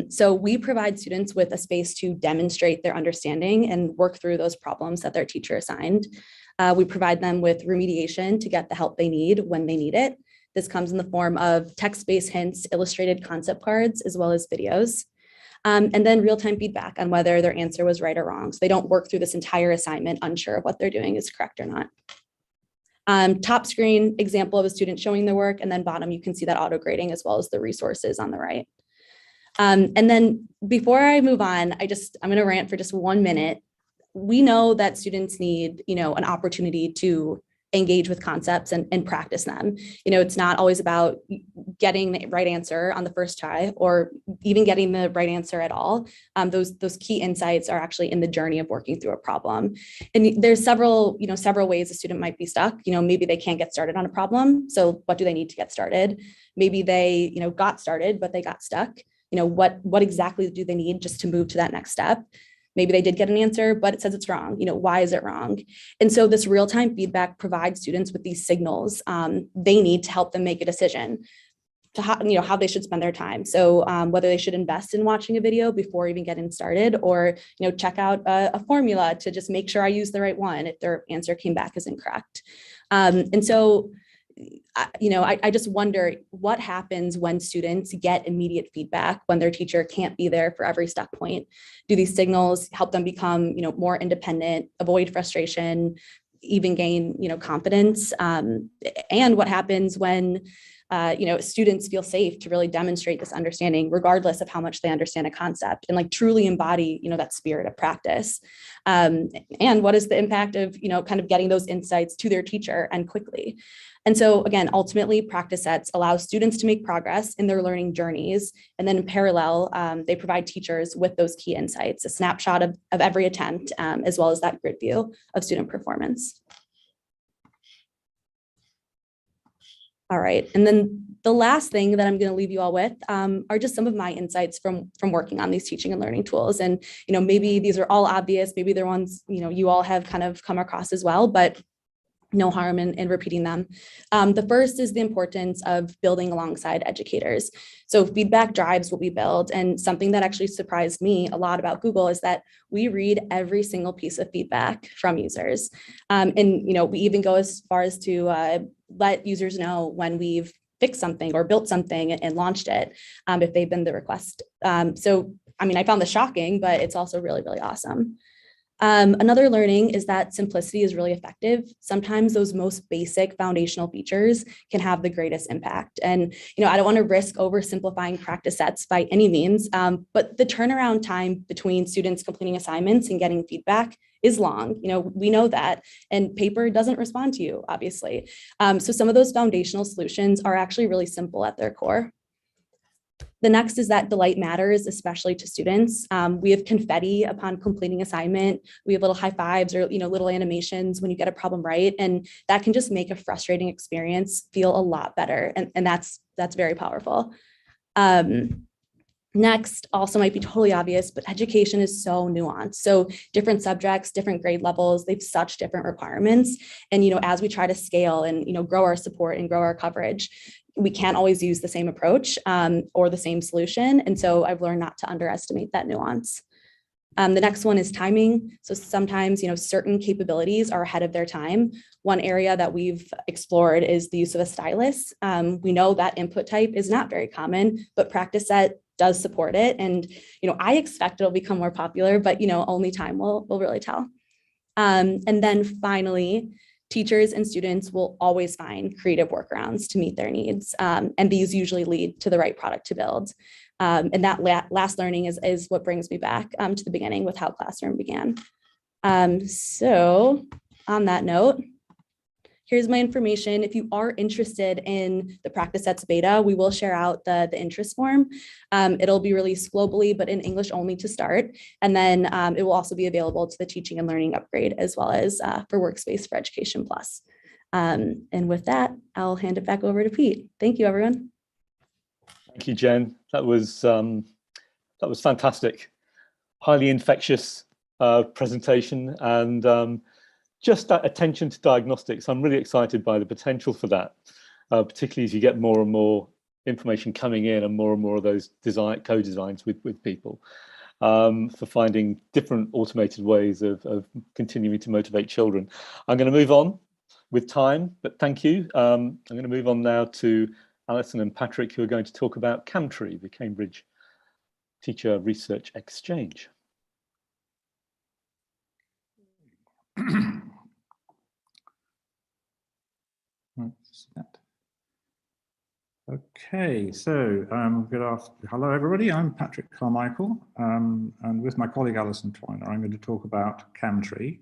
So we provide students with a space to demonstrate their understanding and work through those problems that their teacher assigned. We provide them with remediation to get the help they need when they need it. This comes in the form of text-based hints, illustrated concept cards, as well as videos. And then real-time feedback on whether their answer was right or wrong. So they don't work through this entire assignment unsure of what they're doing is correct or not. Top screen, example of a student showing their work, and then bottom, you can see that auto grading as well as the resources on the right. And then before I move on, I'm gonna rant for just 1 minute. We know that students need, an opportunity to engage with concepts and practice them. It's not always about getting the right answer on the first try or even getting the right answer at all. Those key insights are actually in the journey of working through a problem. And there's several ways a student might be stuck. Maybe they can't get started on a problem. So what do they need to get started? Maybe they, got started, but they got stuck. What exactly do they need just to move to that next step? Maybe they did get an answer, but it says it's wrong. Why is it wrong? And so this real-time feedback provides students with these signals they need to help them make a decision to how they should spend their time. So whether they should invest in watching a video before even getting started, or check out a formula to just make sure I use the right one if their answer came back as incorrect. And so I just wonder what happens when students get immediate feedback when their teacher can't be there for every stuck point. Do these signals help them become, more independent, avoid frustration, even gain, confidence? And what happens when, students feel safe to really demonstrate this understanding, regardless of how much they understand a concept, and truly embody, that spirit of practice. And what is the impact of, kind of getting those insights to their teacher and quickly? And so again, ultimately, practice sets allow students to make progress in their learning journeys. And then in parallel, they provide teachers with those key insights, a snapshot of every attempt, as well as that grid view of student performance. All right, and then the last thing that I'm going to leave you all with are just some of my insights from working on these teaching and learning tools. And maybe these are all obvious, maybe they're ones you all have kind of come across as well, but no harm in repeating them. The first is the importance of building alongside educators. So feedback drives what we build. And something that actually surprised me a lot about Google is that we read every single piece of feedback from users. And we even go as far as to let users know when we've fixed something or built something and launched it, if they've been the request. So, I found this shocking, but it's also really, really awesome. Another learning is that simplicity is really effective. Sometimes those most basic foundational features can have the greatest impact. And, I don't want to risk oversimplifying practice sets by any means, but the turnaround time between students completing assignments and getting feedback is long. We know that, and paper doesn't respond to you, obviously. So some of those foundational solutions are actually really simple at their core. The next is that delight matters, especially to students. We have confetti upon completing assignment. We have little high fives or little animations when you get a problem right, and that can just make a frustrating experience feel a lot better, and that's very powerful. Next, also might be totally obvious, but education is so nuanced. So different subjects, different grade levels, they have such different requirements. And as we try to scale and grow our support and grow our coverage, we can't always use the same approach or the same solution. And so I've learned not to underestimate that nuance. The next one is timing. So sometimes, certain capabilities are ahead of their time. One area that we've explored is the use of a stylus. We know that input type is not very common, but practice set does support it. And, I expect it'll become more popular, but, only time will really tell. And then finally, teachers and students will always find creative workarounds to meet their needs. And these usually lead to the right product to build. And that last learning is what brings me back to the beginning with how Classroom began. So on that note, here's my information. If you are interested in the practice sets beta, we will share out the interest form. It'll be released globally, but in English only to start. And then it will also be available to the teaching and learning upgrade, as well as for Workspace for Education Plus. And with that, I'll hand it back over to Pete. Thank you, everyone. Thank you, Jen. That was fantastic. Highly infectious presentation, and just that attention to diagnostics. I'm really excited by the potential for that. particularly as you get more and more information coming in and more of those co-designs with people, for finding different automated ways of continuing to motivate children. I'm going to move on with time, but thank you. I'm going to move on now to Alison and Patrick, who are going to talk about Camtree, the Cambridge Teacher Research Exchange. Okay, so hello everybody, I'm Patrick Carmichael, and with my colleague Alison Twiner, I'm going to talk about Camtree,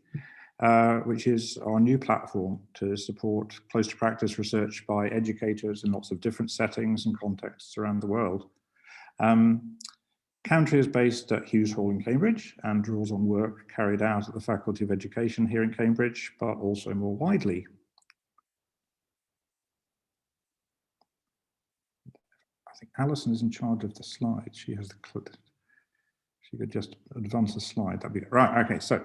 which is our new platform to support close to practice research by educators in lots of different settings and contexts around the world. Camtree is based at Hughes Hall in Cambridge and draws on work carried out at the Faculty of Education here in Cambridge, but also more widely. I think Alison is in charge of the slides. She has the clip. She could just advance the slide. That'd be right. Okay, so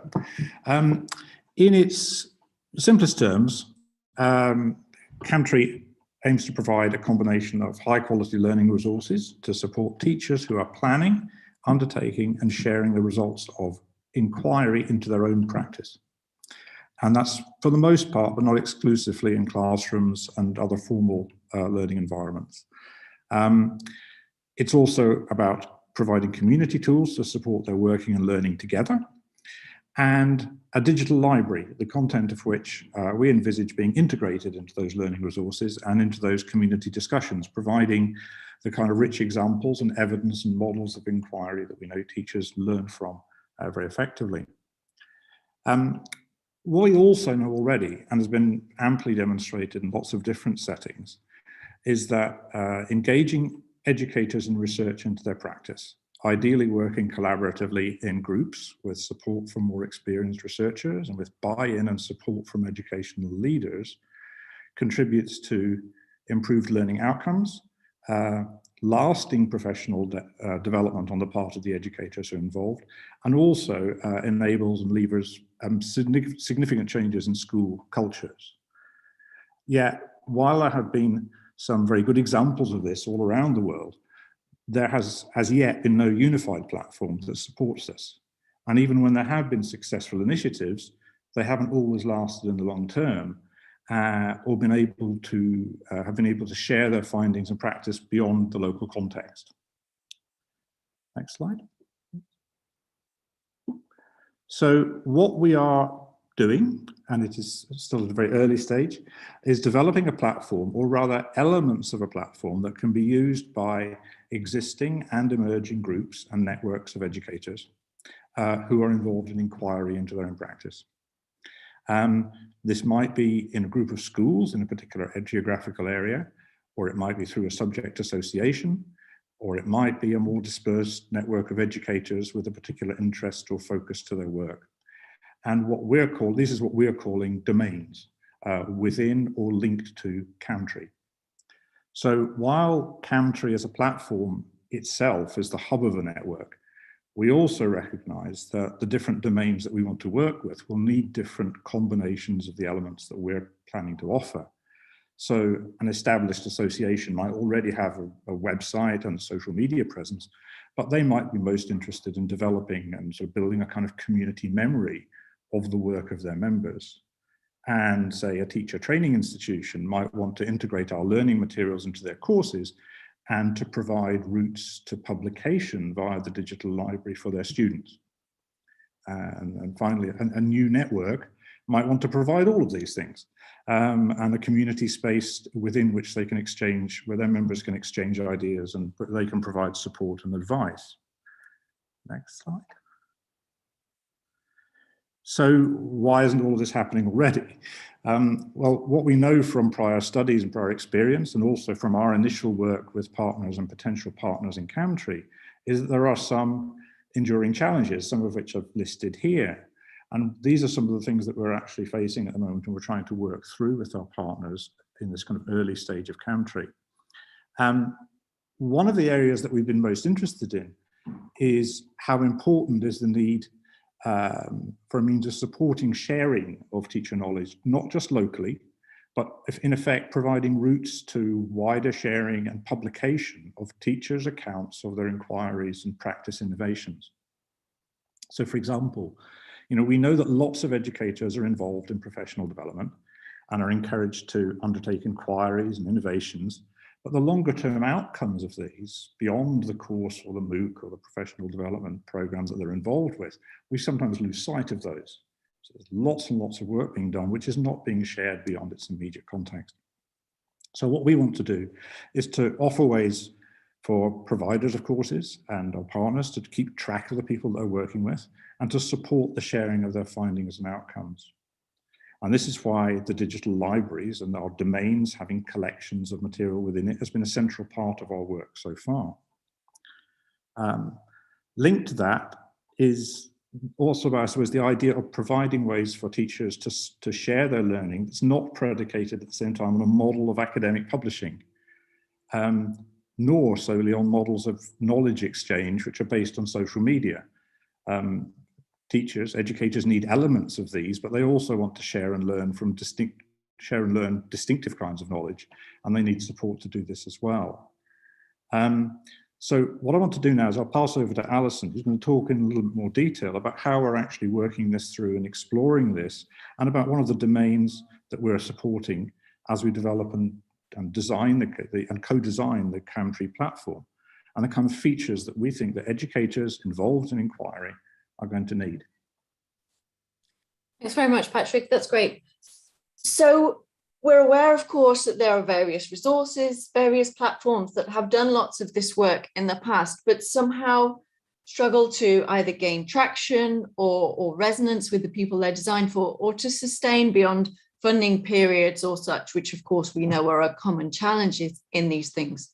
in its simplest terms, Camtree aims to provide a combination of high quality learning resources to support teachers who are planning, undertaking and sharing the results of inquiry into their own practice. And that's for the most part, but not exclusively, in classrooms and other formal learning environments. It's also about providing community tools to support their working and learning together, and a digital library, the content of which we envisage being integrated into those learning resources and into those community discussions, providing the kind of rich examples and evidence and models of inquiry that we know teachers learn from very effectively. What we also know already, and has been amply demonstrated in lots of different settings, is that engaging educators in research into their practice, ideally working collaboratively in groups with support from more experienced researchers and with buy-in and support from educational leaders, contributes to improved learning outcomes, lasting professional development on the part of the educators who are involved, and also enables and levers significant changes in school cultures. Yet, while there have been some very good examples of this all around the world, there has as yet been no unified platform that supports this. And even when there have been successful initiatives, they haven't always lasted in the long term, or been able to share their findings and practice beyond the local context. Next slide. So what we are doing, and it is still at a very early stage, is developing a platform, or rather elements of a platform, that can be used by existing and emerging groups and networks of educators who are involved in inquiry into their own practice. This might be in a group of schools in a particular geographical area, or it might be through a subject association, or it might be a more dispersed network of educators with a particular interest or focus to their work. And this is what we're calling domains within or linked to Camtree. So while Camtree as a platform itself is the hub of the network, we also recognize that the different domains that we want to work with will need different combinations of the elements that we're planning to offer. So an established association might already have a website and a social media presence, but they might be most interested in developing and sort of building a kind of community memory of the work of their members. And say a teacher training institution might want to integrate our learning materials into their courses and to provide routes to publication via the digital library for their students. And finally, a new network might want to provide all of these things, and a community space within which they can exchange, where their members can exchange ideas and they can provide support and advice. Next slide. So why isn't all of this happening already? Well, what we know from prior studies and prior experience, and also from our initial work with partners and potential partners in Camtree, is that there are some enduring challenges, some of which I've listed here. And these are some of the things that we're actually facing at the moment, and we're trying to work through with our partners in this kind of early stage of Camtree. One of the areas that we've been most interested in is how important is the need for a means of supporting sharing of teacher knowledge, not just locally, but in effect providing routes to wider sharing and publication of teachers' accounts of their inquiries and practice innovations. So for example, we know that lots of educators are involved in professional development and are encouraged to undertake inquiries and innovations, but the longer term outcomes of these, beyond the course or the MOOC or the professional development programs that they're involved with, we sometimes lose sight of those. So there's lots and lots of work being done, which is not being shared beyond its immediate context. So what we want to do is to offer ways for providers of courses and our partners to keep track of the people that they're working with and to support the sharing of their findings and outcomes. And this is why the digital libraries and our domains having collections of material within it has been a central part of our work so far. Linked to that is also, I suppose, the idea of providing ways for teachers to share their learning that's not predicated at the same time on a model of academic publishing, nor solely on models of knowledge exchange, which are based on social media. Teachers, educators need elements of these, but they also want to share and learn distinctive kinds of knowledge, and they need support to do this as well. So what I want to do now is I'll pass over to Alison, who's going to talk in a little bit more detail about how we're actually working this through and exploring this, and about one of the domains that we're supporting as we develop and design and co-design the Camtree platform, and the kind of features that we think that educators involved in inquiry are going to need. Thanks very much, Patrick. That's great. So we're aware, of course, that there are various resources, various platforms that have done lots of this work in the past, but somehow struggle to either gain traction or resonance with the people they're designed for, or to sustain beyond funding periods or such, which of course we know are a common challenges in these things.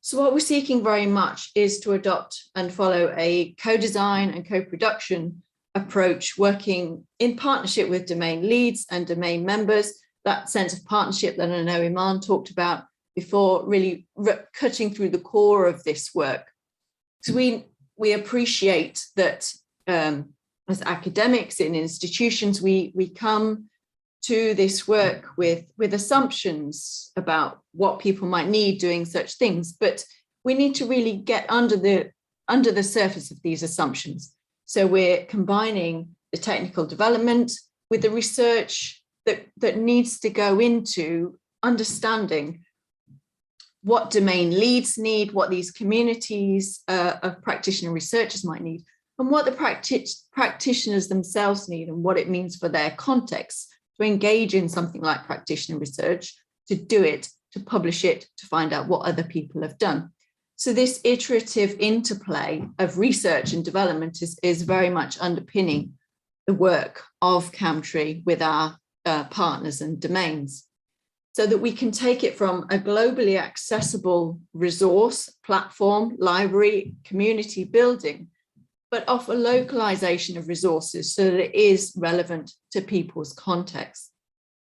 So what we're seeking very much is to adopt and follow a co-design and co-production approach, working in partnership with domain leads and domain members, that sense of partnership that I know Iman talked about before, really cutting through the core of this work. So we appreciate that as academics in institutions, we come to this work with assumptions about what people might need doing such things, but we need to really get under the surface of these assumptions. So we're combining the technical development with the research that needs to go into understanding what domain leads need, what these communities of practitioner researchers might need, and what the practitioners themselves need, and what it means for their context to engage in something like practitioner research, to do it, to publish it, to find out what other people have done. So this iterative interplay of research and development is very much underpinning the work of Camtree with our partners and domains, so that we can take it from a globally accessible resource, platform, library, community building, but offer localization of resources so that it is relevant to people's context,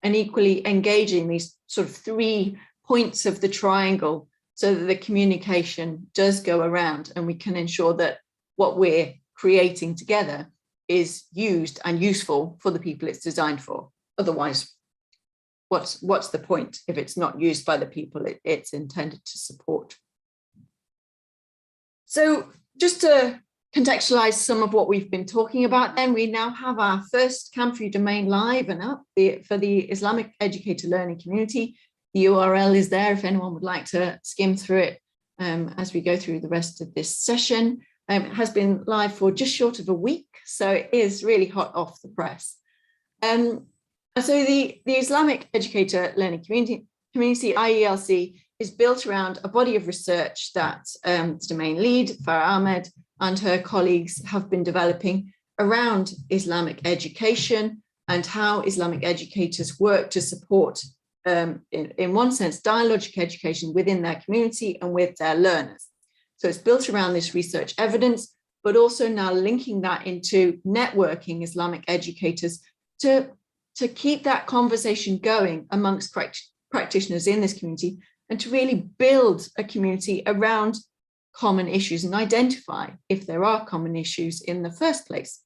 and equally engaging these sort of 3 points of the triangle so that the communication does go around and we can ensure that what we're creating together is used and useful for the people it's designed for. Otherwise, what's the point if it's not used by the people it's intended to support? So just to contextualize some of what we've been talking about, then we now have our first Camtree domain live and up for the Islamic educator learning community. The URL is there if anyone would like to skim through it as we go through the rest of this session. It has been live for just short of a week, so it is really hot off the press. So the Islamic educator learning community, IELC, is built around a body of research that the domain lead, Farah Ahmed, and her colleagues have been developing around Islamic education and how Islamic educators work to support, in one sense, dialogic education within their community and with their learners. So it's built around this research evidence, but also now linking that into networking Islamic educators to keep that conversation going amongst practitioners in this community, and to really build a community around common issues and identify if there are common issues in the first place.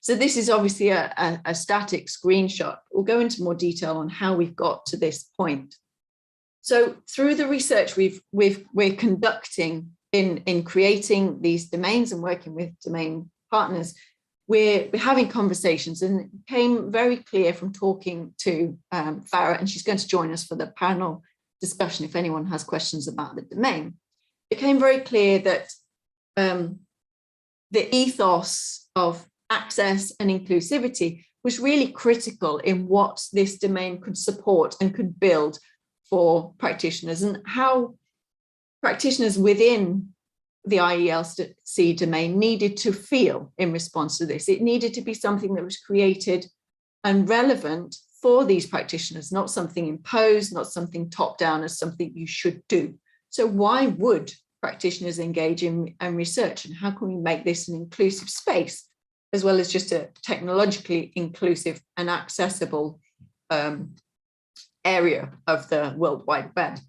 So this is obviously a static screenshot. We'll go into more detail on how we've got to this point. So through the research we're conducting in creating these domains and working with domain partners, we're having conversations, and it became very clear from talking to Farah, and she's going to join us for the panel discussion if anyone has questions about the domain. It became very clear that the ethos of access and inclusivity was really critical in what this domain could support and could build for practitioners, and how practitioners within the IELC domain needed to feel in response to this. It needed to be something that was created and relevant for these practitioners, not something imposed, not something top down as something you should do. So why would practitioners engage in research, and how can we make this an inclusive space, as well as just a technologically inclusive and accessible area of the World Wide Web?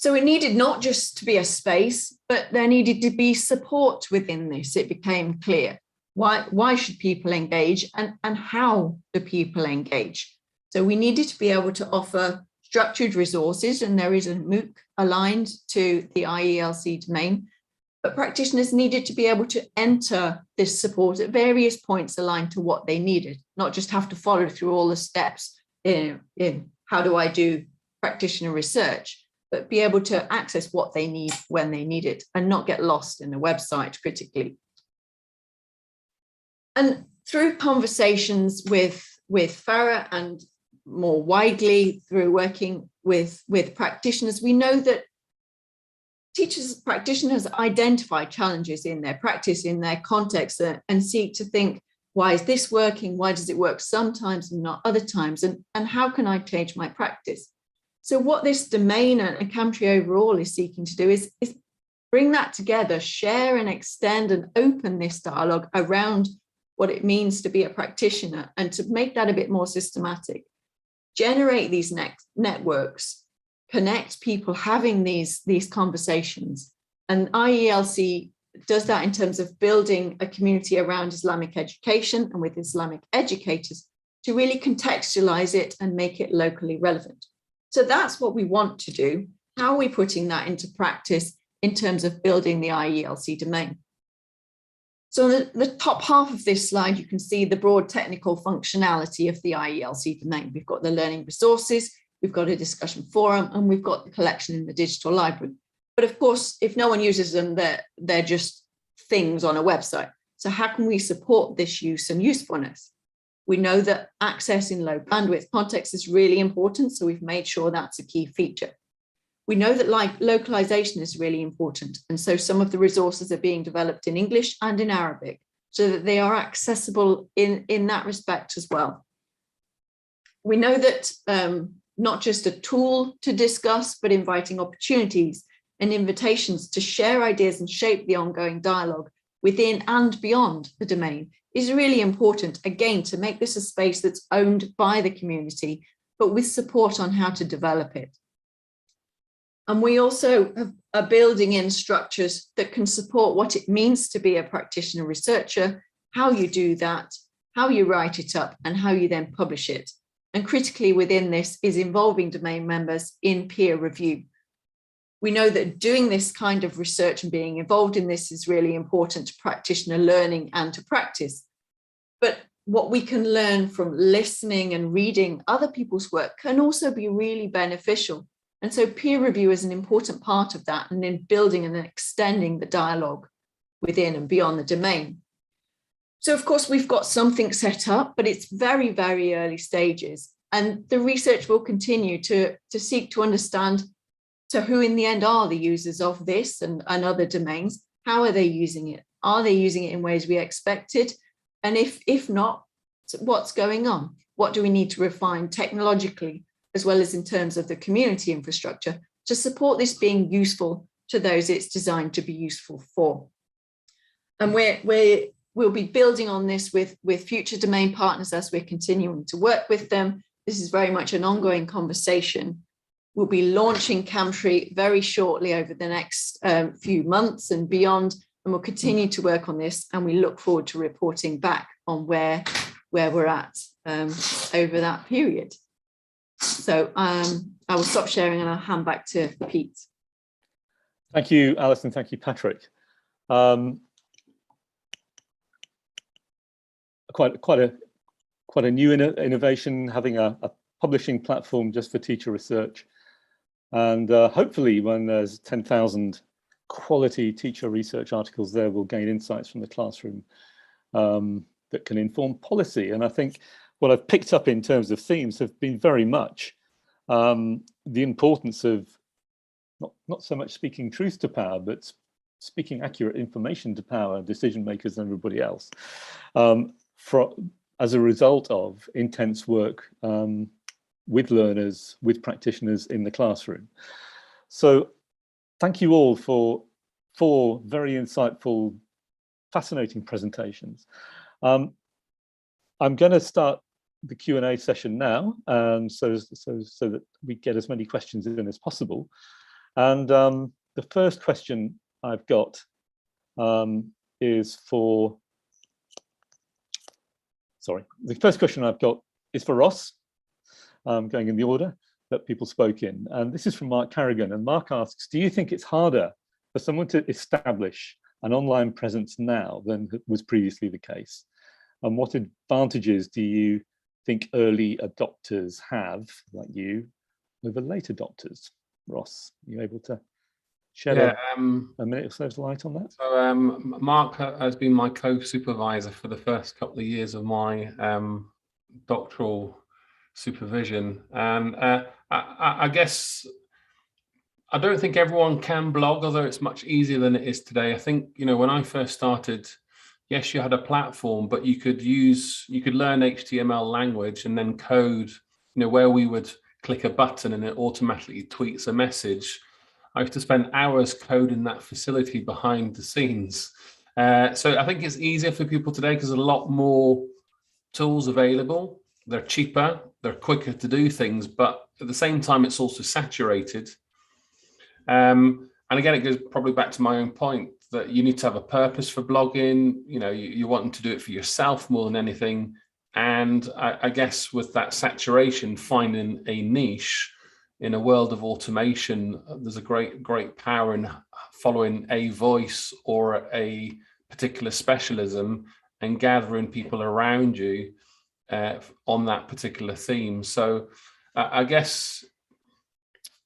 So it needed not just to be a space, but there needed to be support within this. It became clear. Why should people engage, and how do people engage? So we needed to be able to offer structured resources, and there is a MOOC aligned to the IELC domain, but practitioners needed to be able to enter this support at various points aligned to what they needed, not just have to follow through all the steps in how do I do practitioner research, but be able to access what they need when they need it and not get lost in the website critically. And through conversations with Farah and more widely through working with practitioners, we know that practitioners identify challenges in their practice, in their context, and seek to think, why is this working? Why does it work sometimes and not other times? And how can I change my practice? So what this domain and Camtree overall is seeking to do is bring that together, share and extend and open this dialogue around what it means to be a practitioner, and to make that a bit more systematic. Generate these networks, connect people having these conversations. And IELC does that in terms of building a community around Islamic education and with Islamic educators to really contextualize it and make it locally relevant. So that's what we want to do. How are we putting that into practice in terms of building the IELC domain? So on the top half of this slide, you can see the broad technical functionality of the IELC domain. We've got the learning resources, we've got a discussion forum, and we've got the collection in the digital library. But of course, if no one uses them, they're just things on a website. So how can we support this use and usefulness? We know that access in low bandwidth context is really important, so we've made sure that's a key feature. We know that localization is really important, and so some of the resources are being developed in English and in Arabic, so that they are accessible in that respect as well. We know that not just a tool to discuss, but inviting opportunities and invitations to share ideas and shape the ongoing dialogue within and beyond the domain is really important, again, to make this a space that's owned by the community, but with support on how to develop it. And we also are building in structures that can support what it means to be a practitioner researcher, how you do that, how you write it up, and how you then publish it. And critically within this is involving domain members in peer review. We know that doing this kind of research and being involved in this is really important to practitioner learning and to practice. But what we can learn from listening and reading other people's work can also be really beneficial. And so peer review is an important part of that, and in building and extending the dialogue within and beyond the domain. So of course, we've got something set up, but it's very, very early stages. And the research will continue to seek to understand to who in the end are the users of this and other domains. How are they using it? Are they using it in ways we expected? And if not, what's going on? What do we need to refine technologically, as well as in terms of the community infrastructure, to support this being useful to those it's designed to be useful for? And we'll be building on this with future domain partners as we're continuing to work with them. This is very much an ongoing conversation. We'll be launching Camtree very shortly over the next few months and beyond. and we'll continue to work on this, and we look forward to reporting back on where we're at over that period. So I will stop sharing and I'll hand back to Pete. Thank you, Alison. Thank you, Patrick. Quite a new innovation, having a publishing platform just for teacher research. And hopefully when there's 10,000 quality teacher research articles there, we'll gain insights from the classroom that can inform policy. And I think what I've picked up in terms of themes have been very much the importance of not so much speaking truth to power, but speaking accurate information to power, decision makers and everybody else, as a result of intense work with learners, with practitioners in the classroom. So thank you all for 4 very insightful, fascinating presentations. I'm going to start the Q&A session now, so that we get as many questions in as possible. And the first question I've got is for, the first question I've got is for Ross, going in the order that people spoke in. And this is from Mark Carrigan. And Mark asks, do you think it's harder for someone to establish an online presence now than was previously the case? And what advantages do you think early adopters have, like you, over late adopters? Ross, are you able to shed a minute or so's light on that? So Mark has been my co-supervisor for the first couple of years of my doctoral supervision. And I guess I don't think everyone can blog, although it's much easier than it is today. I think, when I first started, yes, you had a platform, but you could learn HTML language and then code, where we would click a button and it automatically tweets a message. I used to spend hours coding that facility behind the scenes. So I think it's easier for people today because there's a lot more tools available. They're cheaper, they're quicker to do things, but at the same time, it's also saturated. And again, it goes probably back to my own point that you need to have a purpose for blogging. You're wanting to do it for yourself more than anything. And I guess with that saturation, finding a niche in a world of automation, there's a great power in following a voice or a particular specialism and gathering people around you on that particular theme. So I guess,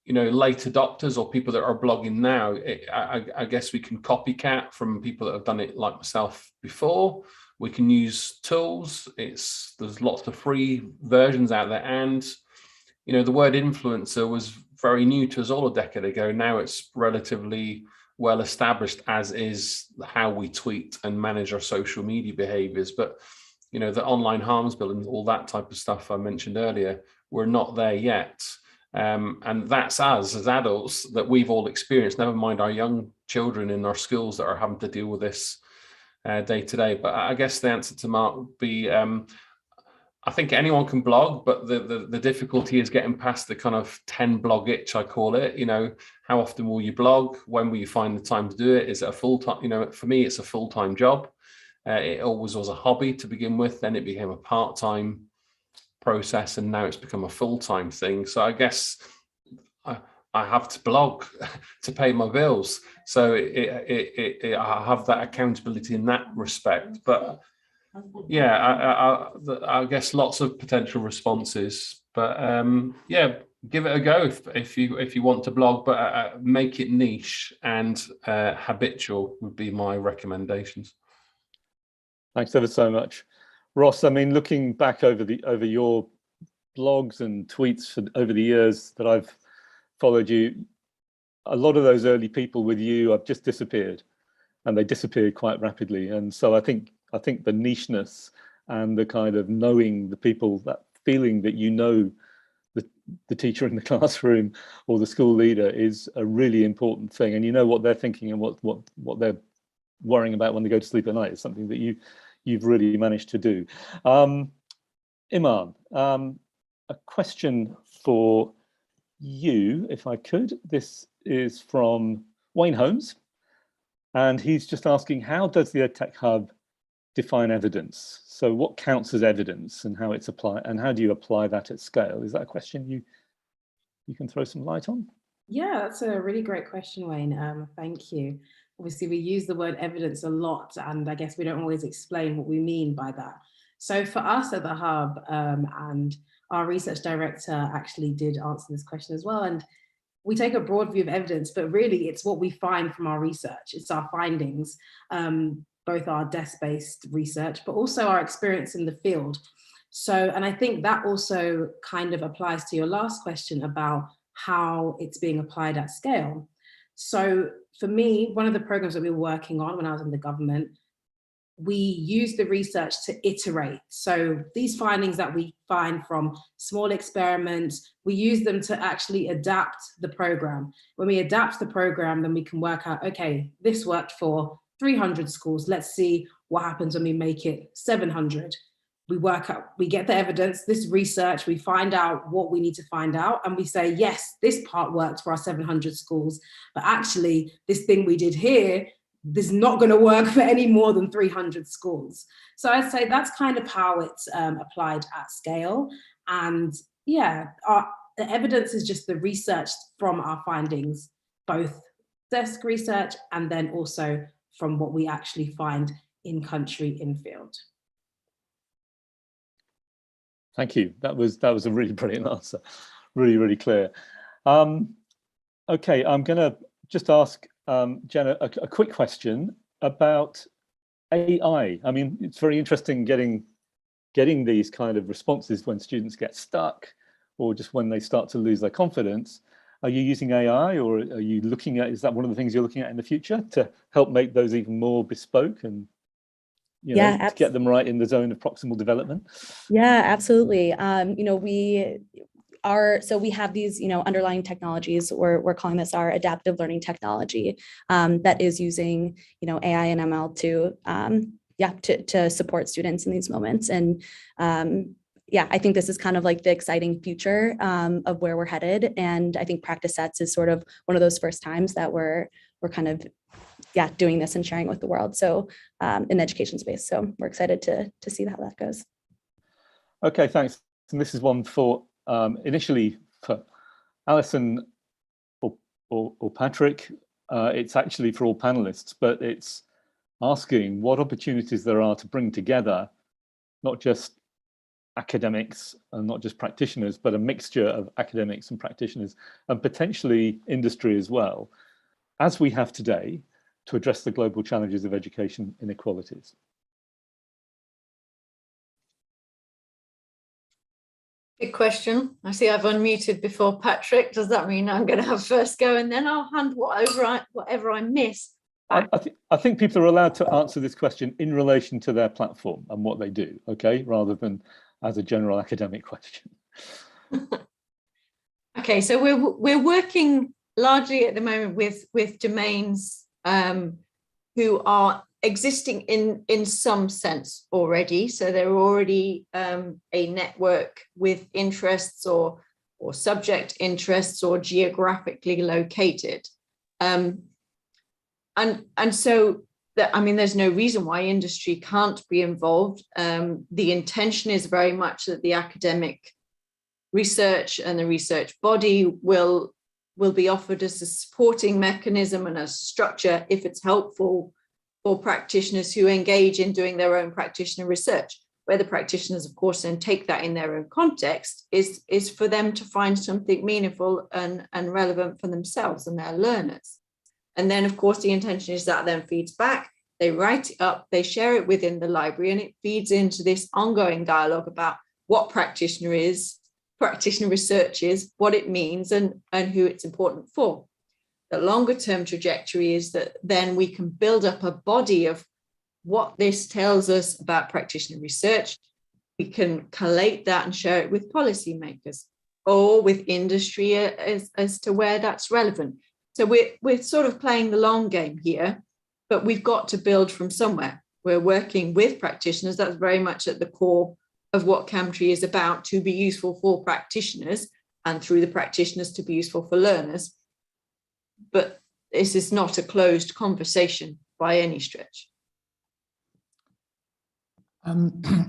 late adopters or people that are blogging now, I guess we can copycat from people that have done it like myself before. We can use tools. There's lots of free versions out there. And, the word influencer was very new to us all a decade ago. Now it's relatively well established, as is how we tweet and manage our social media behaviors. But, the online harms bill and all that type of stuff I mentioned earlier, we're not there yet. And that's us as adults that we've all experienced, never mind our young children in our schools that are having to deal with this day to day. But I guess the answer to Mark would be, I think anyone can blog, but the difficulty is getting past the kind of 10 blog itch, I call it. How often will you blog? When will you find the time to do it? Is it a full-time? For me, it's a full-time job. It always was a hobby to begin with, then it became a part-time process, and now it's become a full-time thing. So I guess I have to blog to pay my bills. So I have that accountability in that respect. But yeah, I guess lots of potential responses. But give it a go if you want to blog, but make it niche and habitual would be my recommendations. Thanks ever so much, Ross. I mean, looking back over your blogs and tweets over the years that I've followed you, a lot of those early people with you have just disappeared, and they disappeared quite rapidly. And so I think the nicheness and the kind of knowing the people, that feeling that the teacher in the classroom or the school leader is a really important thing, and what they're thinking and what they're worrying about when they go to sleep at night is something that you've really managed to do. Iman, a question for you, if I could. This is from Wayne Holmes. And he's just asking, how does the EdTech Hub define evidence? So what counts as evidence and how it's applied, and how do you apply that at scale? Is that a question you can throw some light on? Yeah, that's a really great question, Wayne. Thank you. Obviously, we use the word evidence a lot, and I guess we don't always explain what we mean by that. So for us at the Hub, and our research director actually did answer this question as well, and we take a broad view of evidence, but really it's what we find from our research. It's our findings, both our desk-based research, but also our experience in the field. So, and I think that also kind of applies to your last question about how it's being applied at scale. So for me, one of the programs that we were working on when I was in the government, we use the research to iterate. So these findings that we find from small experiments, we use them to actually adapt the program. When we adapt the program, then we can work out, okay, this worked for 300 schools. Let's see what happens when we make it 700. We work out, we get the evidence, this research, we find out what we need to find out, and we say, yes, this part worked for our 700 schools, but actually this thing we did here, this is not going to work for any more than 300 schools. So I'd say that's kind of how it's applied at scale. And yeah, the evidence is just the research from our findings, both desk research and then also from what we actually find in country, in field. Thank you. That was a really brilliant answer. Really, really clear. Okay, I'm going to just ask Jenna a quick question about AI. I mean, it's very interesting getting these kind of responses when students get stuck or just when they start to lose their confidence. Are you using AI, or are you looking at, is that one of the things you're looking at in the future to help make those even more bespoke and to get them right in the zone of proximal development? Yeah, absolutely. We have these, underlying technologies. We're calling this our adaptive learning technology that is using, AI and ML to support students in these moments. And I think this is kind of like the exciting future of where we're headed. And I think practice sets is sort of one of those first times that we're kind of doing this and sharing with the world. So in the education space. So we're excited to see how that goes. Okay, thanks. And this is one for initially for Alison or Patrick. It's actually for all panelists, but it's asking what opportunities there are to bring together not just academics and not just practitioners, but a mixture of academics and practitioners and potentially industry as well, as we have today, to address the global challenges of education inequalities. Good question. I see I've unmuted before Patrick. Does that mean I'm going to have first go and then I'll hand whatever I miss back? I think people are allowed to answer this question in relation to their platform and what they do, okay, rather than as a general academic question. Okay, so we're working largely at the moment with domains who are existing in some sense already. So they're already a network with interests or subject interests or geographically located. And so there's no reason why industry can't be involved. The intention is very much that the academic research and the research body will be offered as a supporting mechanism and a structure if it's helpful for practitioners who engage in doing their own practitioner research. Where the practitioners, of course, then take that in their own context is for them to find something meaningful and relevant for themselves and their learners. And then, of course, the intention is that then feeds back, they write it up, they share it within the library, and it feeds into this ongoing dialogue about what practitioner research is, what it means, and who it's important for. The longer term trajectory is that then we can build up a body of what this tells us about practitioner research. We can collate that and share it with policymakers or with industry as to where that's relevant. So we're sort of playing the long game here, but we've got to build from somewhere. We're working with practitioners. That's very much at the core of what Camtree is about, to be useful for practitioners and through the practitioners to be useful for learners. But this is not a closed conversation by any stretch.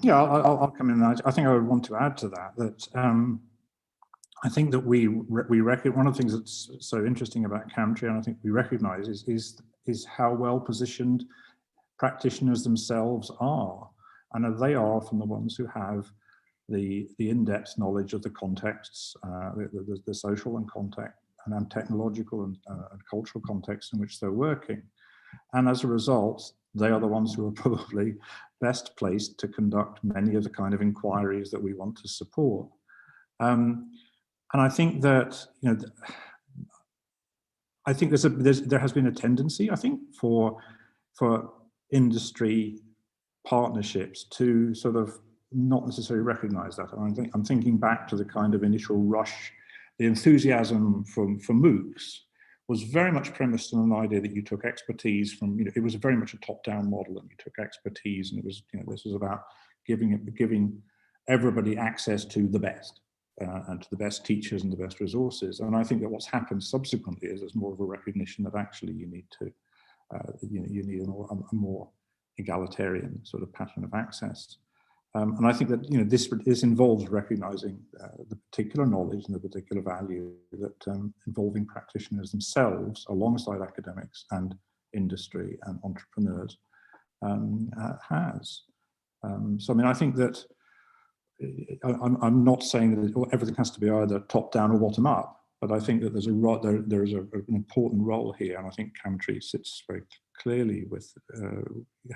Yeah, I'll come in. I think I would want to add to that, I think that we reckon one of the things that's so interesting about Camtree, and I think we recognise, is how well positioned practitioners themselves are, and they are often the ones who have the in-depth knowledge of the contexts, the social and context and technological and cultural contexts in which they're working, and as a result, they are the ones who are probably best placed to conduct many of the kind of inquiries that we want to support. And I think that, you know, I think there has been a tendency, I think, for industry partnerships to sort of not necessarily recognise that. And I'm thinking back to the kind of initial rush, the enthusiasm for MOOCs was very much premised on an idea that you took expertise from, you know, it was very much a top-down model, and you took expertise, and it was, you know, this was about giving everybody access to the best. And to the best teachers and the best resources. And I think that what's happened subsequently is there's more of a recognition that actually you need to, you need a more egalitarian sort of pattern of access. And I think that, you know, this involves recognizing the particular knowledge and the particular value that involving practitioners themselves alongside academics and industry and entrepreneurs has. So I mean, I think that I'm not saying that everything has to be either top down or bottom up, but I think that there's an important role here, and I think Camtree sits very clearly with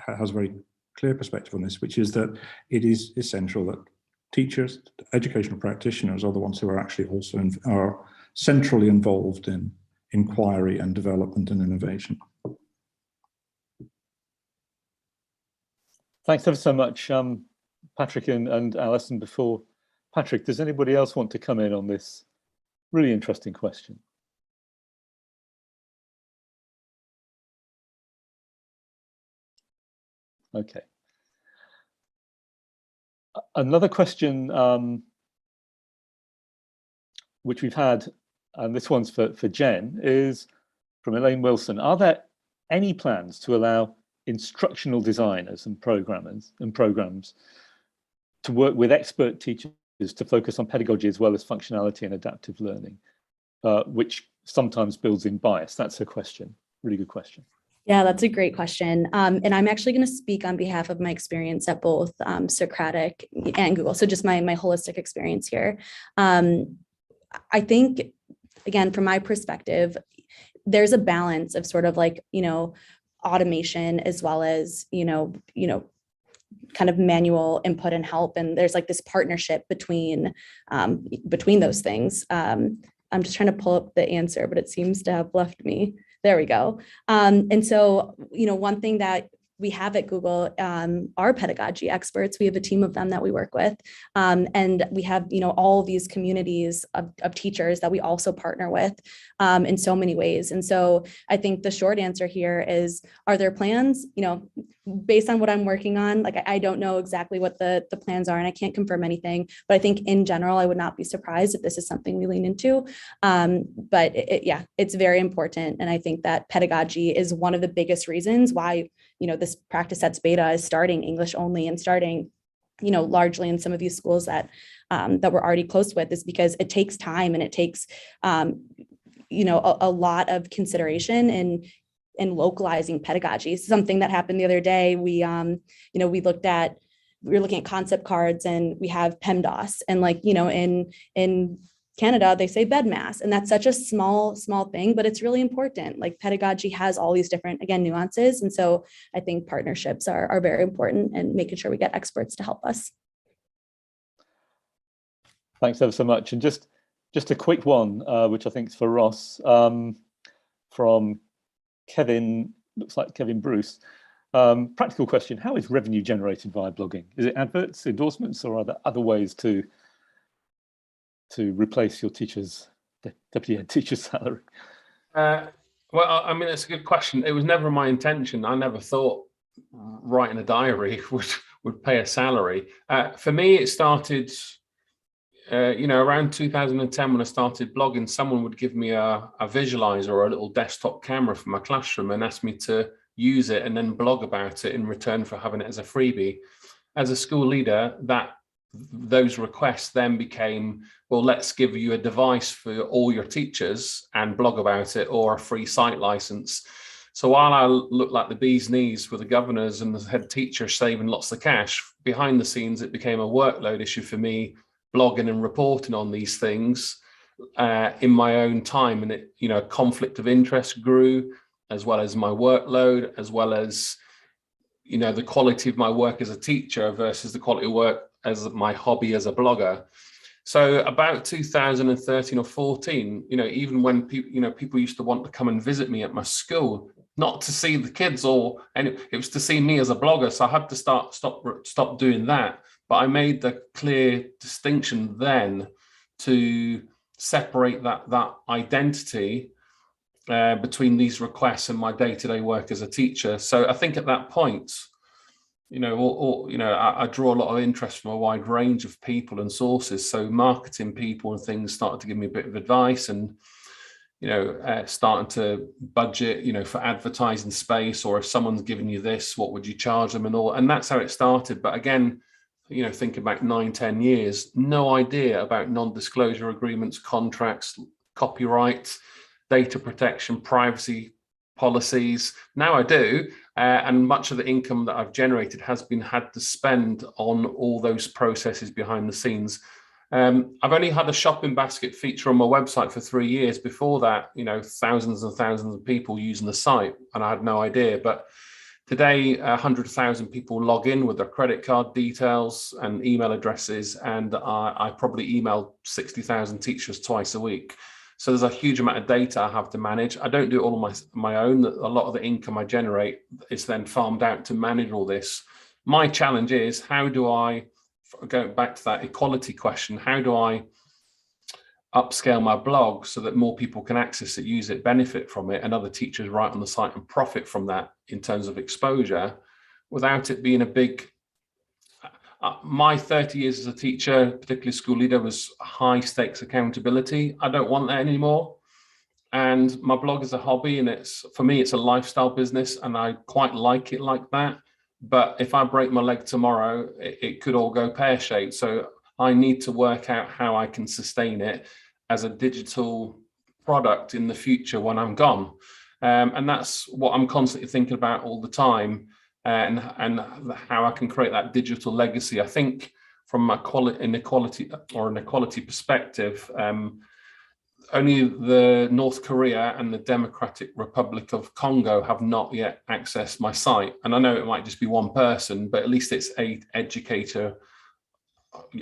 has a very clear perspective on this, which is that it is essential that teachers, educational practitioners, are the ones who are actually also are centrally involved in inquiry and development and innovation. Thanks ever so much, Patrick and Alison. Before Patrick, does anybody else want to come in on this really interesting question? Okay. Another question which we've had, and this one's for Jen, is from Elaine Wilson. Are there any plans to allow instructional designers and programmers and programs to work with expert teachers to focus on pedagogy as well as functionality and adaptive learning, which sometimes builds in bias? That's a question, really good question. Yeah, that's a great question. And I'm actually going to speak on behalf of my experience at both Socratic and Google. So just my holistic experience here. I think, again, from my perspective, there's a balance of sort of like, you know, automation as well as, you know, kind of manual input and help. And there's like this partnership between those things. I'm just trying to pull up the answer, but it seems to have left me. There we go. And so, you know, one thing that we have at Google are pedagogy experts. We have a team of them that we work with. And we have, you know, all these communities of teachers that we also partner with in so many ways. And so I think the short answer here is, are there plans? You know, based on what I'm working on, like I don't know exactly what the plans are, and I can't confirm anything, but I think in general, I would not be surprised if this is something we lean into. But yeah, it's very important. And I think that pedagogy is one of the biggest reasons why, you know, this practice sets beta is starting English only and starting, you know, largely in some of these schools that that we're already close with, is because it takes time and it takes, you know, a lot of consideration in localizing pedagogy. Something that happened the other day, we, you know, we were looking at concept cards, and we have PEMDAS, and like, you know, in Canada, they say BEDMAS, and that's such a small thing, but it's really important. Like pedagogy has all these different, again, nuances. And so I think partnerships are very important, and making sure we get experts to help us. Thanks ever so much. And just a quick one, which I think is for Ross, from Kevin, looks like Kevin Bruce. Practical question: how is revenue generated via blogging? Is it adverts, endorsements, or are there other ways to replace your deputy head teacher's salary? Well, I mean, it's a good question. It was never my intention. I never thought writing a diary would pay a salary. For me, it started around 2010 when I started blogging, someone would give me a visualizer or a little desktop camera for my classroom and ask me to use it and then blog about it in return for having it as a freebie. As a school leader, those requests then became, well, let's give you a device for all your teachers and blog about it, or a free site license. So while I looked like the bee's knees with the governors and the head teacher saving lots of cash, behind the scenes, it became a workload issue for me, blogging and reporting on these things in my own time. And it, conflict of interest grew, as well as my workload, as well as, the quality of my work as a teacher versus the quality of work as my hobby as a blogger. So about 2013 or 14, even when people used to want to come and visit me at my school, not to see the kids it was to see me as a blogger. So I had to stop doing that. But I made the clear distinction then to separate that identity between these requests and my day-to-day work as a teacher. So I think at that point, I draw a lot of interest from a wide range of people and sources. So marketing people and things started to give me a bit of advice, and starting to budget, for advertising space, or if someone's giving you this, what would you charge them and all. And that's how it started. But again, thinking back 9-10 years, no idea about non-disclosure agreements, contracts, copyright, data protection, privacy policies. Now I do, and much of the income that I've generated has been had to spend on all those processes behind the scenes. I've only had a shopping basket feature on my website for 3 years. Before that, thousands and thousands of people using the site, and I had no idea. But today, 100,000 people log in with their credit card details and email addresses, and I probably email 60,000 teachers twice a week. So there's a huge amount of data I have to manage. I don't do it all on my own. A lot of the income I generate is then farmed out to manage all this. My challenge is, how do I, going back to that equality question, how do I upscale my blog so that more people can access it, use it, benefit from it, and other teachers write on the site and profit from that in terms of exposure, without it being a big... my 30 years as a teacher, particularly school leader, was high stakes accountability. I don't want that anymore. And my blog is a hobby, and for me, it's a lifestyle business, and I quite like it like that. But if I break my leg tomorrow, it could all go pear-shaped. So I need to work out how I can sustain it as a digital product in the future when I'm gone. And that's what I'm constantly thinking about all the time. And how I can create that digital legacy. I think from an equality perspective, only the North Korea and the Democratic Republic of Congo have not yet accessed my site. And I know it might just be one person, but at least it's an educator,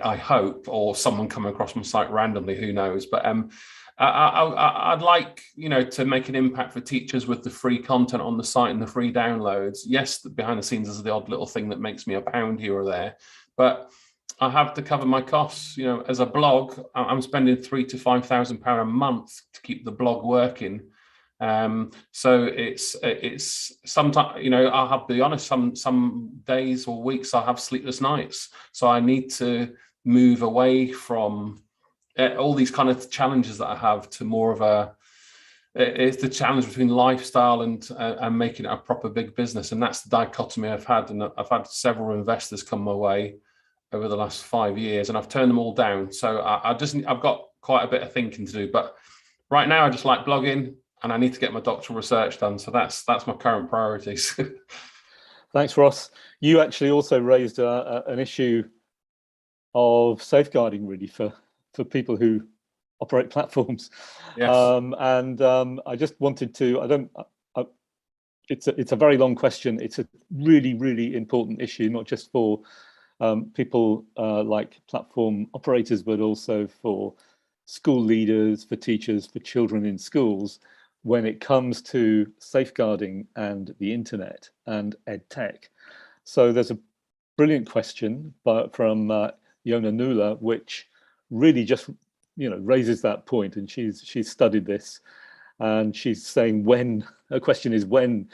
I hope, or someone coming across my site randomly, who knows. But I'd like, to make an impact for teachers with the free content on the site and the free downloads. Yes, behind the scenes is the odd little thing that makes me a pound here or there, but I have to cover my costs. As a blog, I'm spending £3,000 to £5,000 a month to keep the blog working. So it's sometimes, I'll have to be honest, some days or weeks I have sleepless nights. So I need to move away from all these kind of challenges that I have to more of it's the challenge between lifestyle and making it a proper big business. And that's the dichotomy I've had. And I've had several investors come my way over the last 5 years, and I've turned them all down. So I've got quite a bit of thinking to do, but right now I just like blogging, and I need to get my doctoral research done. So that's my current priorities. Thanks, Ross. You actually also raised an issue of safeguarding, really, for people who operate platforms. Yes. I just wanted to, it's a very long question. It's a really, really important issue, not just for people like platform operators, but also for school leaders, for teachers, for children in schools, when it comes to safeguarding and the internet and EdTech. So there's a brilliant question from Yona Nula, which really just raises that point, and she's studied this, and she's saying her question is, when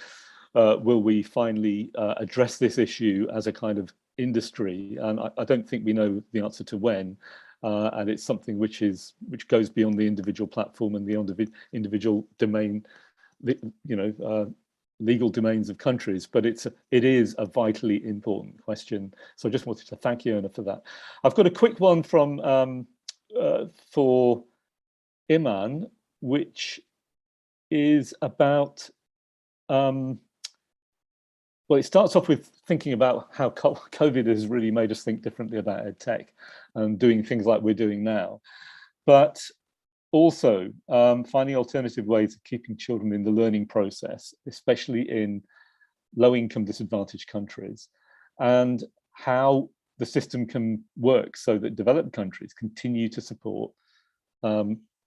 will we finally address this issue as a kind of industry? And I don't think we know the answer to when. and it's something which goes beyond the individual platform and the individual domain, legal domains of countries, but it is a vitally important question. So I just wanted to thank you, Anna, for that. I've got a quick one from for Iman, which is about well, it starts off with thinking about how COVID has really made us think differently about EdTech and doing things like we're doing now, but also finding alternative ways of keeping children in the learning process, especially in low-income disadvantaged countries, and how the system can work so that developed countries continue to support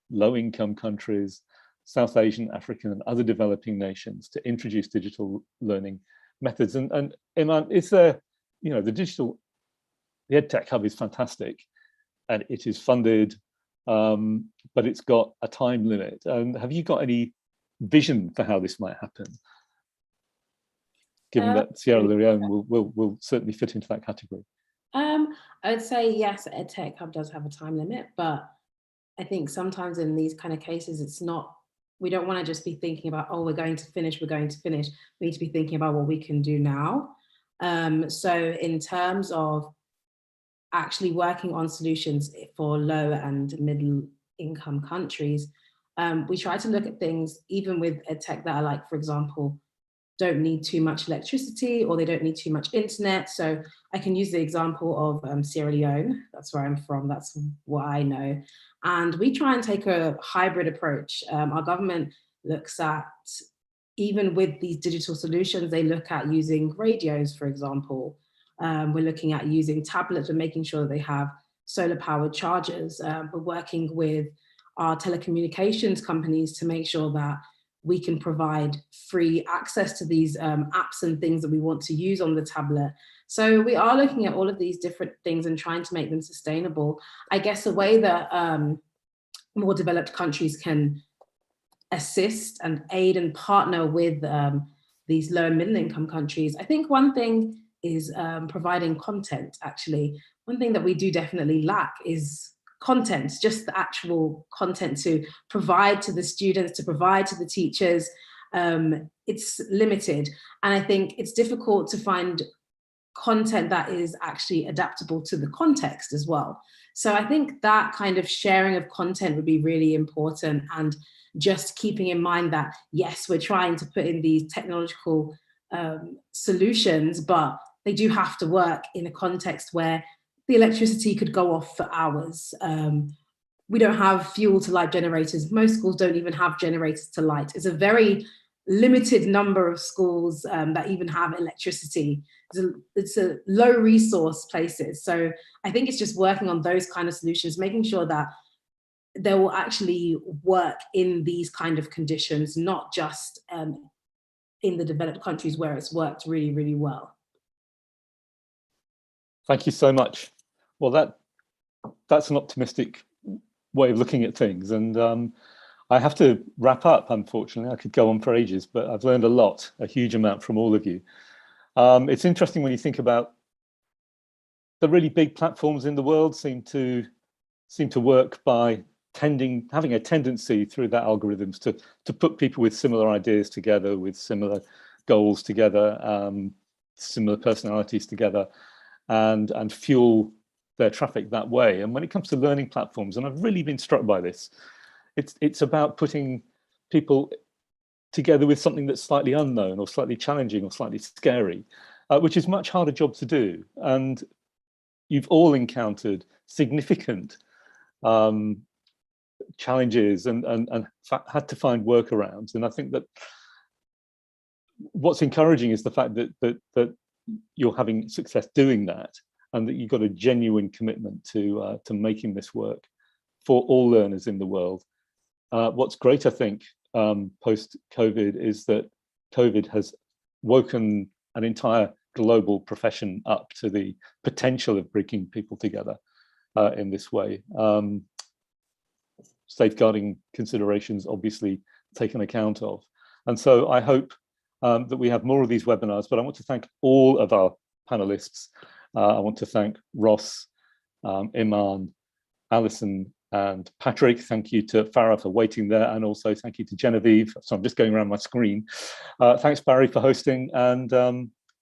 low-income countries, South Asian, African, and other developing nations to introduce digital learning methods. And Iman, is there, the EdTech Hub is fantastic, and it is funded, but it's got a time limit. And have you got any vision for how this might happen? Given that Sierra Leone will certainly fit into that category. I'd say yes, EdTech Hub does have a time limit, but I think sometimes in these kind of cases, it's not, we don't want to just be thinking about, oh, we're going to finish. We need to be thinking about what we can do now. So in terms of actually working on solutions for low and middle income countries, we try to look at things even with EdTech that are like, for example, don't need too much electricity or they don't need too much internet. So I can use the example of Sierra Leone. That's where I'm from. That's what I know. And we try and take a hybrid approach. Our government looks at, even with these digital solutions, they look at using radios, for example. We're looking at using tablets and making sure that they have solar powered chargers. We're working with our telecommunications companies to make sure that we can provide free access to these apps and things that we want to use on the tablet. So we are looking at all of these different things and trying to make them sustainable. I guess a way that more developed countries can assist and aid and partner with these low and middle income countries. I think one thing is providing content, actually. One thing that we do definitely lack is content, just the actual content to provide to the students, to provide to the teachers. It's limited. And I think it's difficult to find content that is actually adaptable to the context as well. So I think that kind of sharing of content would be really important, and just keeping in mind that, yes, we're trying to put in these technological solutions, but they do have to work in a context where the electricity could go off for hours. We don't have fuel to light generators. Most schools don't even have generators to light. It's a very limited number of schools that even have electricity. It's a low resource places. So I think it's just working on those kind of solutions, making sure that they will actually work in these kind of conditions, not just in the developed countries where it's worked really, really well. Thank you so much. Well, that's an optimistic way of looking at things. And I have to wrap up, unfortunately. I could go on for ages, but I've learned a huge amount from all of you. It's interesting when you think about the really big platforms in the world seem to work by having a tendency through their algorithms to put people with similar ideas together, with similar goals together, similar personalities together, and fuel their traffic that way. And when it comes to learning platforms, and I've really been struck by this, it's about putting people together with something that's slightly unknown or slightly challenging or slightly scary, which is a much harder job to do. And you've all encountered significant challenges and had to find workarounds. And I think that what's encouraging is the fact that you're having success doing that, and that you've got a genuine commitment to making this work for all learners in the world. What's great, I think, post-COVID is that COVID has woken an entire global profession up to the potential of bringing people together in this way. Safeguarding considerations obviously taken account of. And so I hope that we have more of these webinars, but I want to thank all of our panelists. I want to thank Ross, Iman, Alison and Patrick. Thank you to Farah for waiting there, and also thank you to Genevieve. So I'm just going around my screen. Thanks, Barry, for hosting, and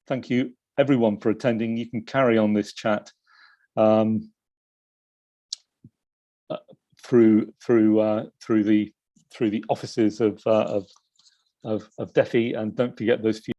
thank you everyone for attending. You can carry on this chat through the offices of DEFI, and don't forget those few